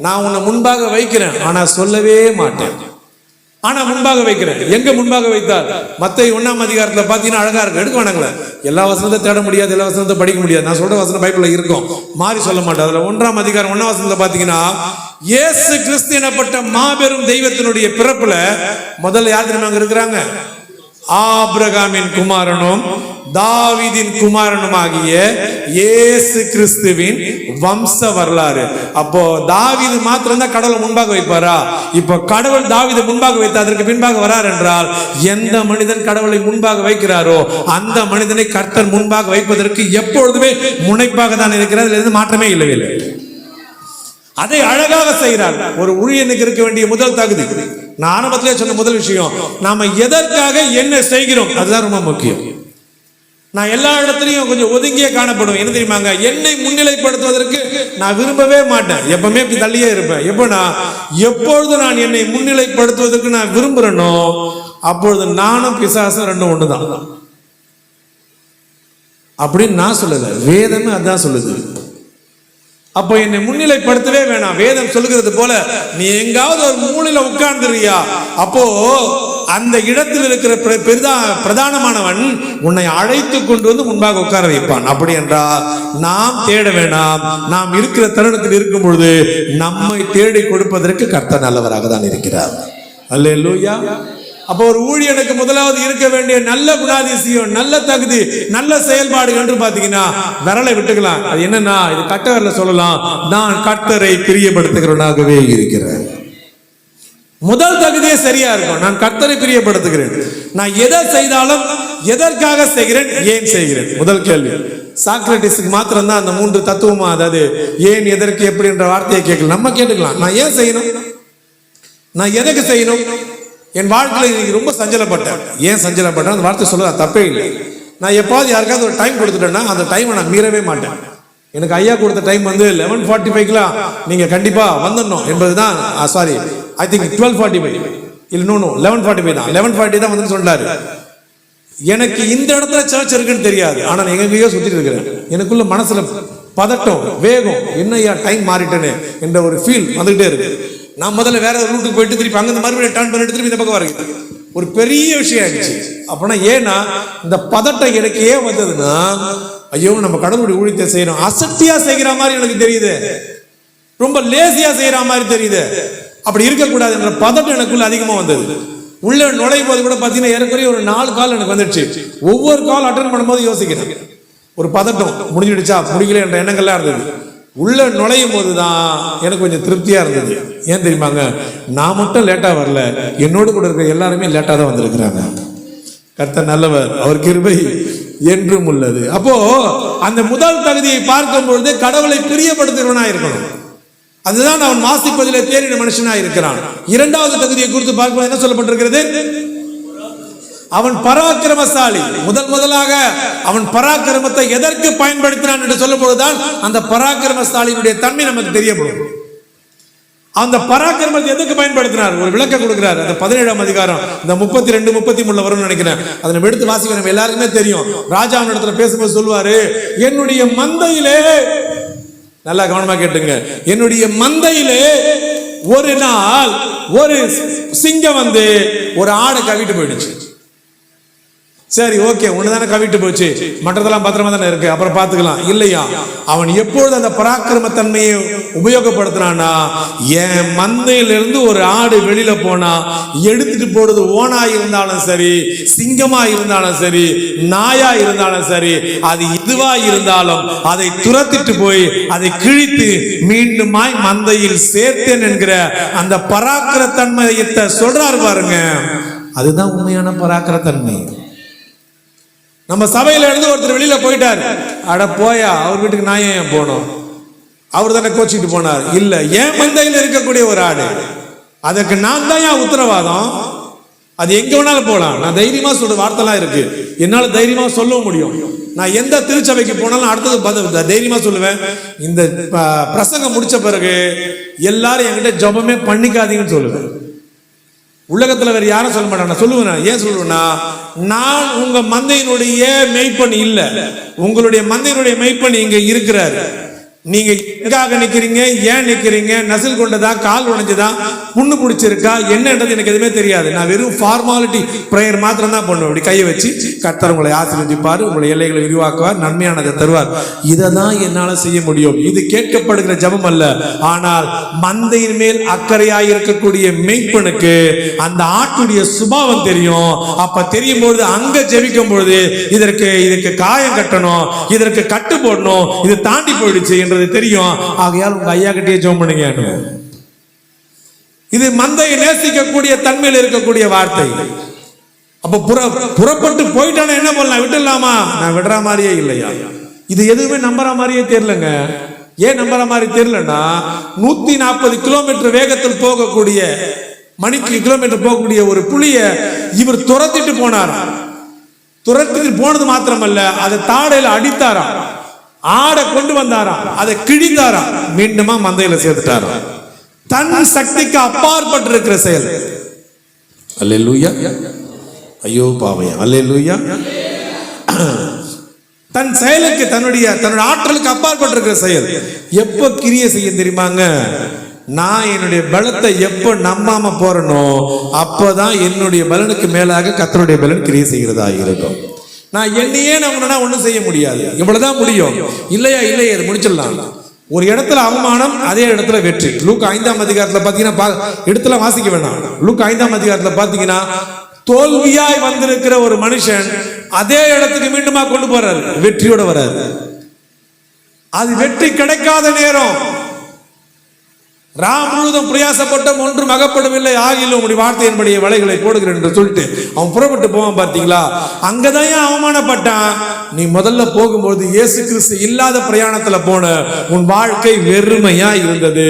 Speaker 5: நான் உன்னை முன்பாக வைக்கிறேன், ஆனா சொல்லவே மாட்டேன், ஆனா முன்பாக வைக்கிறேன். எங்க முன்பாக வைத்தார்? மத்தேயு 1ஆம் அதிகாரத்துல பாத்தீங்கன்னா அழகா இருக்கு. எடுக்க வேணாங்களே, எல்லா வசனத்தை தேட முடியாது, எல்லா வசனத்தை படிக்க முடியாது. நான் சொல்ற வசனம் பைபிள்ல இருக்கும், மாறி சொல்ல மாட்டேன். அதுல 1ஆம் அதிகாரம் 1ஆம் வசனத்துல பாத்தீங்கன்னா, இயேசு கிறிஸ்து எனப்பட்ட மாபெரும் தெய்வத்தினுடைய பிறப்புல முதல்ல யார் தெரியுமா அங்க இருக்கிறாங்க? ஆபிரகாமின் குமாரனும் தாவீதின் குமாரனுமாகிய இயேசு கிறிஸ்துவின் வம்ச வரலாறு. அப்போ தாவீது மாத்திரம் தான் கடவுளை முன்பாக வைப்பாரா? இப்போ கடவுள் தாவீதை முன்பாக வைத்து அதற்கு பின்பாக வரார் என்றால், எந்த மனிதன் கடவுளை முன்பாக வைக்கிறாரோ அந்த மனிதனை கர்த்தர் முன்பாக வைப்பதற்கு எப்பொழுதுமே முனைப்பாக தான் இருக்கிறார். இதிலிருந்து மாற்றமே இல்லவே இல்லை. அதை அழகாக செய்கிறார். ஒரு ஊழியனுக்கு இருக்க வேண்டிய முதல் தகுதி, நான் ஆரம்பத்திலே சொன்ன முதல் விஷயம், நாம எதற்காக என்ன செய்கிறோம் அதுதான் ரொம்ப முக்கியம். நான் எல்லா இடத்துலையும் கொஞ்சம் ஒதுங்கியே காணப்படும். என்ன தெரியுமாங்க? என்னை முன்னிலைப்படுத்துவதற்கு நான் விரும்பவே மாட்டேன், எப்பவுமே இப்படி தள்ளியே இருப்பேன். எப்பொழுது நான் என்னை முன்னிலைப்படுத்துவதற்கு நான் விரும்புறேனோ அப்பொழுது நானும் பிசாசும் ரெண்டும் ஒண்ணுதான் அப்படின்னு நான் சொல்லல, வேதமே அதான் சொல்லுது. அப்போ என்னை முன்னிலைப்படுத்தவே வேணாம். வேதம் சொல்லுகிறது போல, நீ எங்காவது ஒரு மூலையில உட்கார்ந்துறியா, அப்போ அந்த இடத்தில் இருக்கிற பிரதானமானவன் உன்னை அழைத்து கொண்டு வந்து முன்பாக உட்கார வைப்பான். அப்படி என்றால் நாம் தேட வேண்டாம், நாம் இருக்கிற தருணத்தில் இருக்கும் பொழுது நம்மை தேடி கொடுப்பதற்கு கர்த்தர் நல்லவராக தான் இருக்கிறார். அல்லேலூயா. அப்போ ஒரு ஊழியனுக்கு முதலாவது இருக்க வேண்டிய நல்ல குணாதிசயம், நல்ல தகுதி, நல்ல செயல்பாடு என்று பாத்தீங்கன்னா விரலை விட்டுக்கலாம். அது என்னன்னா, இது கட்ட விரல சொல்லலாம், நான் கர்த்தரை பிரியப்படுத்துகிறவனாகவே இருக்கிறேன். முதல் தகுதியே சரியா இருக்கும். நான் கர்த்தரை பிரியப்படுத்துகிறேன். நான் எதை செய்தாலும் எதற்காக செய்கிறேன், ஏன் செய்கிறேன். முதல் கேள்வி. சாக்ரட்டிஸுக்கு மாத்திரம் தான் அந்த 3 தத்துவமா, அதாவது ஏன், எதற்கு, எப்படி என்ற வார்த்தையை கேட்கலாம். நம்ம கேட்டுக்கலாம், நான் ஏன் செய்யணும், நான் எதற்கு செய்யணும். என் வாழ்க்கையில் இன்னைக்கு ரொம்ப சஞ்சலப்பட்டேன். ஏன் சஞ்சலப்பட்டேன் அந்த வார்த்தை சொல்ல தப்பே இல்லை. நான் எப்பாவது யாருக்காவது ஒரு டைம் கொடுத்துட்டேன்னா அந்த டைமை நான் மீறவே மாட்டேன். எனக்கு ஐயா கொடுத்த டைம் வந்து 11:45 நீங்க கண்டிப்பா வந்துடணும் என்பதுதான். சாரி, ஐ திங்க் 12:45 இல்ல, நோ 11:45 தான். 11:40 தான் வந்து சொன்னாரு. எனக்கு இந்த இடத்துல சர்ச் இருக்குன்னு தெரியாது, ஆனால் எங்கேயோ சுத்திட்டு இருக்கிறேன். எனக்குள்ள மனசுல பதட்டம், வேகம், என்னையா டைம் மாறிட்டேன்னு என்ற ஒரு ஃபீல் வந்துகிட்டே இருக்கு. நான் முதல்ல வேற ஒரு ரூட்டுக்கு போயிட்டு திருப்பி அங்கே மறுபடியும் டர்ன் பண்ணிட்டு திருப்பி இந்த பக்கம் வரேன். ஒரு பெரிய விஷயம் ஆயிடுச்சு. அப்படின்னா ஏன்னா இந்த பதட்டம் எனக்கு ஏன் வந்ததுன்னா, ஐயோ நம்ம கடவுளுடைய ஊழியத்தை செய்யறோம், அசட்டியா செய்கிற மாதிரி எனக்கு தெரியுது, ரொம்ப லேசியா செய்யற மாதிரி தெரியுது. அப்படி இருக்கக்கூடாது என்ற பதட்டம் எனக்குள்ள அதிகமா வந்தது. உள்ள நுழையும் போது கூட பார்த்தீங்கன்னா ஏறக்குறைய ஒரு 4 கால் எனக்கு வந்துடுச்சு. ஒவ்வொரு கால் அட்டன் பண்ணும்போது யோசிக்கிறேன், ஒரு பதட்டம், முடிஞ்சிடுச்சா முடிக்கல என்ற எண்ணங்கள்லாம் இருந்தது. உள்ள நுழையும் போது தான் எனக்கு கொஞ்சம் திருப்தியா இருந்தது. ஏன் தெரியுமாங்க, நான் மட்டும் லேட்டா வரல, என்னோடு கூட இருக்கிற எல்லாருமே லேட்டா தான் வந்திருக்கிறாங்க. கர்த்தர் நல்லவர், அவர் கிருபை என்றும் உள்ளது. அப்போ அந்த முதல் தகுதியை பார்க்கும் பொழுது கடவுளை பிரியப்படுத்துகிறவனா இருக்கணும். அதுதான் அவன் வாசிப்பதிலே தேறின மனுஷனா இருக்கிறான். இரண்டாவது தகுதியை குறித்து பார்க்கும்போது என்ன சொல்லப்பட்டிருக்கிறது, அவன் பராக்கிரமசாலி. முதலாக அவன் பராக்கிரமத்தை எதற்கு பயன்படுத்தினான் என்று சொல்லும் பொழுதுதான் அந்த பராக்கிரமசாலியினுடைய தன்மை நமக்கு தெரியப்படும். அந்த பராக்கிரமத்தை எதுக்கு பயன்படுத்தினார் ஒரு விளக்கம் கொடுக்கிறார். அந்த 17ஆம் அதிகாரம் இந்த 32, 33 வரும் நினைக்கிறேன். அதை நம்ம எடுத்து வாசிக்க நம்ம எல்லாருக்குமே தெரியும். ராஜா அவன் இடத்துல பேசும்போது சொல்லுவாரு, என்னுடைய மந்தையிலே, நல்லா கவனமா கேட்டுங்க, என்னுடைய மந்தையிலே ஒரு நாள் ஒரு சிங்கம் வந்து ஒரு ஆடை கவிட்டு போயிடுச்சு. சரி, ஓகே, ஒண்ணுதானே கவிட்டு போச்சு, மற்றதெல்லாம் பத்திரமா தானே இருக்கு, அப்புறம் பாத்துக்கலாம். இல்லையா, அவன் எப்பொழுது அந்த பராக்கிரம தன்மையை உபயோகப்படுத்தினானா, என் மந்தையிலிருந்து ஒரு ஆடு வெளியில போனா எடுத்துட்டு போடுறது ஓனா இருந்தாலும் சரி, சிங்கமா இருந்தாலும் சரி, நாயா இருந்தாலும் சரி, அது இதுவா இருந்தாலும் அதை துரத்திட்டு போய் அதை கிழித்து மீண்டுமாய் மந்தையில் சேர்த்தேன் என்கிற அந்த பராக்கிர தன்மையத்தை சொல்றாரு பாருங்க. அதுதான் உண்மையான பராக்கிர தன்மை. நம்ம சபையில இருந்து ஒருத்தர் வெளியில போயிட்டார், அட போயா, அவர் வீட்டுக்கு நான் ஏன் போனோம், அவர் தானே கோச்சிட்டு போனார். இல்ல, என் மந்தையில் இருக்கக்கூடிய ஒரு ஆடு, அதற்கு நான் தான் ஏன் உத்தரவாதம். அது எங்க வேணாலும் போகலாம். நான் தைரியமா சொல்ற வார்த்தைலாம் இருக்கு, என்னால தைரியமா சொல்ல முடியும். நான் எந்த திருச்சபைக்கு போனாலும் அடுத்தது தைரியமா சொல்லுவேன். இந்த பிரசங்கம் முடிச்ச பிறகு எல்லாரும் என்கிட்ட ஜெபமே பண்ணிக்காதீங்கன்னு சொல்லுவேன். உலகத்துல வேற யாரும் சொல்ல மாட்டாங்க, நான் சொல்லுவேன். ஏன் சொல்லுவேன்னா, நான் உங்க மந்தையினுடைய மெய்ப்பன் இல்ல, உங்களுடைய மந்தையினுடைய மெய்ப்பன் இங்க இருக்கிறாரு. நீங்க எதுக்காக நிக்கிறீங்க, ஏன் நிக்கிறீங்க, நசில் கொண்டதா, கால் உடைஞ்சதா, புண்ணு பிடிச்சிருக்கா, என்னன்றது எனக்கு எதுவுமே தெரியாது. நான் வெறும் ஃபார்மாலிட்டி பிரேயர் மாத்திரம் தான் பண்ணுவேன். அப்படி கையை வச்சு கர்த்தர் உங்களை ஆசீர்வதிப்பார், உங்களுடைய எல்லைகளை விரிவாக்குவார், நன்மையானதை தருவார். இதை தான் என்னால செய்ய முடியும். இது கேட்கப்படுகிற ஜெபம் அல்ல. ஆனால் மந்தையின் மேல் அக்கறையாய் இருக்கக்கூடிய மெய்ப்பனுக்கு அந்த ஆட்டுடைய சுபாவம் தெரியும். அப்ப தெரியும் பொழுது அங்க ஜெபிக்கும் பொழுது இதற்கு காயம் கட்டணும், இதற்கு கட்டு போடணும், இது தாண்டி போயிடுச்சு என்று தெரியும். ஆகையால் உங்க ஐயா கிட்டே ஜெபம் பண்ணுங்க. இது மந்தையை நேசிக்கக்கூடிய தன்மையில் இருக்கக்கூடிய வார்த்தை. அப்ப புறப்பட்டு போயிட்டான என்ன பண்ணலாம், விட்டுலாமா? நான் விடுற மாதிரியே இல்லையா. இது எதுவுமே நம்புற மாதிரியே தெரியலங்க. ஏன் நம்புற மாதிரி தெரியலன்னா, 140 கிலோமீட்டர் வேகத்தில் போகக்கூடிய, மணிக்கு கிலோமீட்டர் போகக்கூடிய ஒரு புலிய இவர் துரத்திட்டு போனார். துரத்திட்டு போனது மாத்திரமல்ல, அதை தாடையில அடித்தாராம், ஆடை கொண்டு வந்தாராம், அதை கிழிந்தாராம், மீண்டுமா மந்தையில சேர்த்துட்டாராம். தன் சக்திக்கு அப்பாற்பட்டு இருக்கிற செயல். அல்லேலூயா, ஐயோ பாவையா, அல்லேலூயா. தன் செயலுக்கு, தன்னுடைய ஆற்றலுக்கு அப்பாற்பட்டு இருக்கிற செயல். எப்ப கிரியை செய்ய தெரியுமாங்க, நான் என்னுடைய பலத்தை எப்ப நம்பாம போறனோ அப்பதான் என்னுடைய பலனுக்கு மேலாக கர்த்தருடைய பலன் கிரியை செய்கிறதா இருக்கும். நான் என்னையே நம்பினா ஒன்றும் செய்ய முடியாது, இவ்வளவுதான் முடியும். இல்லையா, இல்லையா, முடிச்சிடலாம். ஒரு இடத்துல அவமானம், அதே இடத்துல வெற்றி. லூக்கா 5ஆம் அதிகாரத்துல பாத்தீங்கன்னா, இடத்துல வாசிக்க வேண்டாம். லூக்கா 5ஆம் அதிகாரத்துல பாத்தீங்கன்னா தோல்வியாய் வந்திருக்கிற ஒரு மனுஷன் அதே இடத்துக்கு மீண்டுமா கொண்டு போறாரு, வெற்றியோட வராரு. அது வெற்றி கிடைக்காத நேரம். ராம் முழுவதும் பிரயாசப்பட்டும் ஒன்றும் அகப்படவில்லை, ஆகிலும் உங்களுடைய வார்த்தையின்படிய வலைகளை போடுகிறேன் என்று சொல்லிட்டு அவன் புறப்பட்டு போவான். பார்த்தீங்களா, அங்கதான் அவமானப்பட்டான். நீ முதல்ல போகும்போது இயேசு கிறிஸ்து இல்லாத பிரயாணத்துல போன உன் வாழ்க்கை வெறுமையா இருந்தது.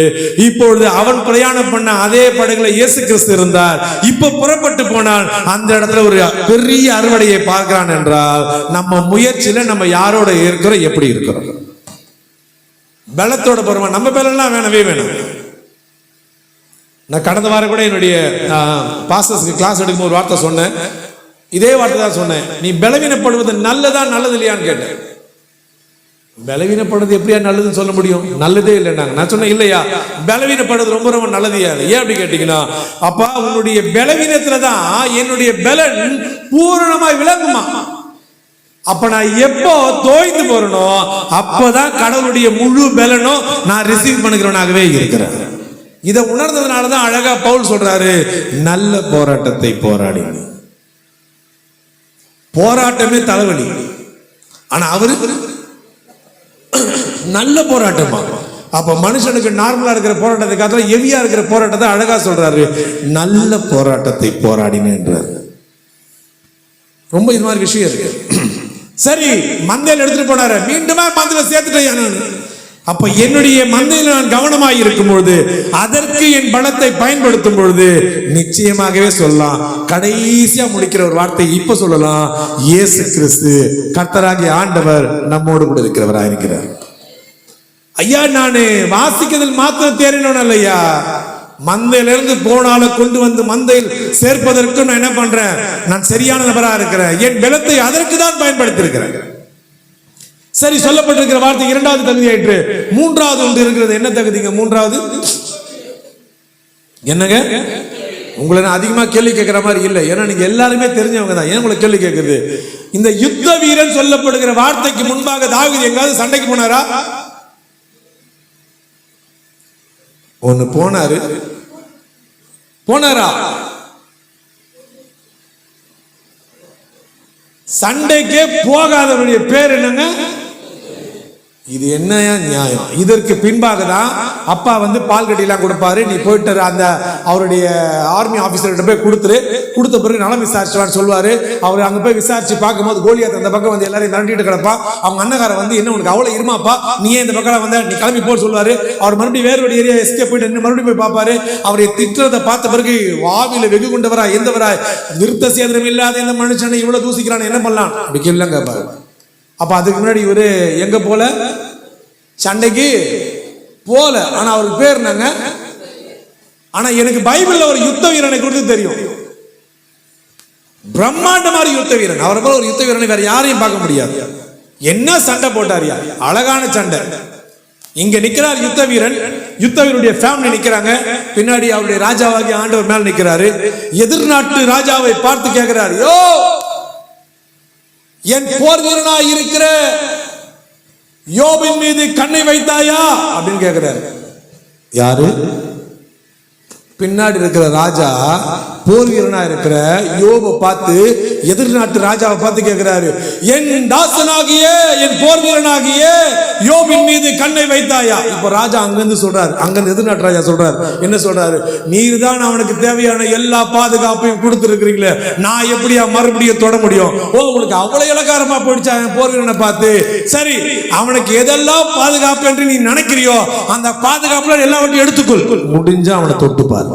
Speaker 5: இப்பொழுது அவன் பிரயாணம் பண்ண அதே படகுல இயேசு கிறிஸ்து இருந்தார். இப்ப புறப்பட்டு போனால் அந்த இடத்துல ஒரு பெரிய அறுவடையை பார்க்கிறான் என்றால் நம்ம முயற்சியில நம்ம யாரோட இருக்கிறோம், எப்படி இருக்கிறோம். பலத்தோட போறோமா? நம்ம பலம்லாம் வேணவே வேணும். நான் கடந்த வாரம் கூட என்னுடைய பாஸ்டர்ஸ்க்கு கிளாஸ் எடுக்கும் ஒரு வார்த்தை சொன்னேன். இதே வார்த்தை தான் சொன்னேன். நீ பலவீனப்படுவது நல்லதா நல்லது இல்லையான்னு கேட்டேன். பலவீனப்படுறது எப்படியா நல்லதுன்னு சொல்ல முடியும்? நல்லதே இல்லைன்னாங்க. நான் சொன்னேன், இல்லையா பலவீனப்படுறது ரொம்ப ரொம்ப நல்லதையா. ஏன் அப்படி கேட்டீங்கன்னா, அப்பா உன்னுடைய பலவீனத்துலதான் என்னுடைய பலன் பூரணமாய் விளங்குமா. அப்ப நான் எப்போ தோய்ந்து போறனோ அப்பதான் கடவுளுடைய முழு பலனும் நான் ரிசீவ் பண்ணுகிறவனாகவே இருக்கிறேன். இதை உணர்ந்ததுனாலதான் அழகா பவுல் சொல்றாரு, நல்ல போராட்டத்தை போராடி. போராட்டமே தலைவலி, ஆனா அவரு நல்ல போராட்டமா. அப்ப மனுஷனுக்கு நார்மலா இருக்கிற போராட்டத்தை காட்டிலும் ஹெவியா இருக்கிற போராட்டத்தை அழகா சொல்றாரு, நல்ல போராட்டத்தை போராடினேன்றாரு. ரொம்ப இது மாதிரி விஷயம் இருக்கு. சரி, மந்தையில் எடுத்துட்டு போனாரு, மீண்டுமா மந்தையில சேர்த்துட்டேன். அப்ப என்னுடைய மந்தையில் நான் கவனமாக இருக்கும் பொழுது, அதற்கு என் பலத்தை பயன்படுத்தும் பொழுது நிச்சயமாகவே சொல்லலாம். கடைசியா முடிக்கிற ஒரு வார்த்தை இப்ப சொல்லலாம், இயேசு கிறிஸ்து கர்த்தராகிய ஆண்டவர் நம்மோடு கூட இருக்கிறவராக இருக்கிறார். ஐயா, நானு வாசிக்கிறதில் மாத்திரம் தேறினோம் இல்லையா, மந்தையிலிருந்து போனால கொண்டு வந்து மந்தையில் சேர்ப்பதற்கு நான் என்ன பண்றேன், நான் சரியான நபரா இருக்கிறேன். என் பலத்தை அதற்கு தான் பயன்படுத்தி இருக்கிறேன். சரி, சொல்லப்பட்டிருக்கிற வார்த்தை இரண்டாவது தகுதி ஆயிற்று. மூன்றாவது ஒன்று இருக்கிறது. என்ன தகுதிங்க மூன்றாவது? என்னங்க? உங்களை நான் அதிகமா கேள்வி கேட்கிற மாதிரி இல்லை, ஏன்னா நீங்க எல்லாருமே தெரிஞ்சவங்க தான். ஏன் உங்களை கேள்வி கேட்குறது? இந்த யுத்த வீரன் சொல்லப்படுகிற வார்த்தைக்கு முன்பாக தாவீது எங்காவது சண்டைக்கு போனாரா? ஒன்னு போனாரா? சண்டைக்கே போகாதவருடைய பேர் என்னங்க? இது என்னையா நியாயம்? இதற்கு பின்பாக தான் அப்பா வந்து பால் கட்டிலாம் கொடுப்பாரு. நீ போயிட்டு அந்த அவருடைய ஆர்மி ஆபீசர்கிட்ட போய் கொடுத்த பிறகு நலம் விசாரிச்சுவான்னு சொல்லுவாரு. அவர் அங்க போய் விசாரிச்சு பார்க்கும்போது கோலியாத் அந்த பக்கம் வந்து எல்லாரையும் தண்டிட்டு கிடப்பா. அவங்க அண்ணகார வந்து என்ன உனக்கு அவ்வளவு இருமாப்பா, நீ ஏன் இந்த பக்கம் வந்த, நீ கிளம்பி போன்னு சொல்லுவாரு. அவர் மறுபடியும் வேறு ஒரு ஏரியா எஸ்கேப் போயிட்டு மறுபடியும் போய் பார்ப்பாரு. அவரை திட்டுறதை பார்த்த பிறகு வாவில வெகு கொண்டவரா எந்தவராய் விருத்த சேதனம் இல்லாத இந்த மனுஷனை இவ்வளவு தூசிக்கிறான், என்ன பண்ணலாம் அப்படி கேள்விலாம் கேட்பாரு. அப்ப அதுக்கு முன்னாடி இவரு எங்க போல, சண்டைக்கு போல. ஆனா அவருக்கு பேர் என்னங்க? ஆனா எனக்கு பைபிள்ல ஒரு யுத்த வீரனை குறித்து தெரியும். பிரம்மாண்டமான யுத்த வீரன். அவரை போல ஒரு யுத்த வீரனை வேற யாரையும் பார்க்க முடியாது. என்ன சண்டை போட்டாரியா, அழகான சண்டை. இங்க நிக்கிறார் யுத்த வீரன், யுத்த வீரனுடைய ஃபேமிலி நிக்கிறாங்க. பின்னாடி அவருடைய ராஜாவாகி ஆண்டவர் மேல் நிக்கிறாரு. எதிர்நாட்டு ராஜாவை பார்த்து கேட்கிறார், யோ என் போர் வீரனாய் இருக்கிற யோபின் மீது கண்ணை வைத்தாயா அப்படின்னு கேட்கிறாரு. யாரு? பின்னாடி இருக்கிற ராஜா போர் வீரனா இருக்கிற யோபை பார்த்து, எதிர்நாட்டு ராஜாவை பார்த்து கேட்கிறாரு, என் தாசனாகிய என் போர் வீரனாகிய யோபின் மீது கண்ணை வைத்தாயா. இப்ப ராஜா அங்கிருந்து சொல்றாரு, அங்கிருந்து எதிர்நாட்டு ராஜா சொல்றாரு, என்ன சொல்றாரு, நீர் தான் அவனுக்கு தேவையான எல்லா பாதுகாப்பையும் கொடுத்துருக்கிறீங்களே, நான் எப்படியா மறுபடியும் தொட முடியும்? ஓ, உங்களுக்கு அவ்வளவு இலக்காரமா போயிடுச்சா என் போர் வீரனை பார்த்து? சரி, அவனுக்கு எதெல்லாம் பாதுகாப்பு என்று நீ நினைக்கிறியோ அந்த பாதுகாப்புல எல்லாவற்றையும் எடுத்துக்கொள், முடிஞ்சா அவனை தொட்டு பாரு.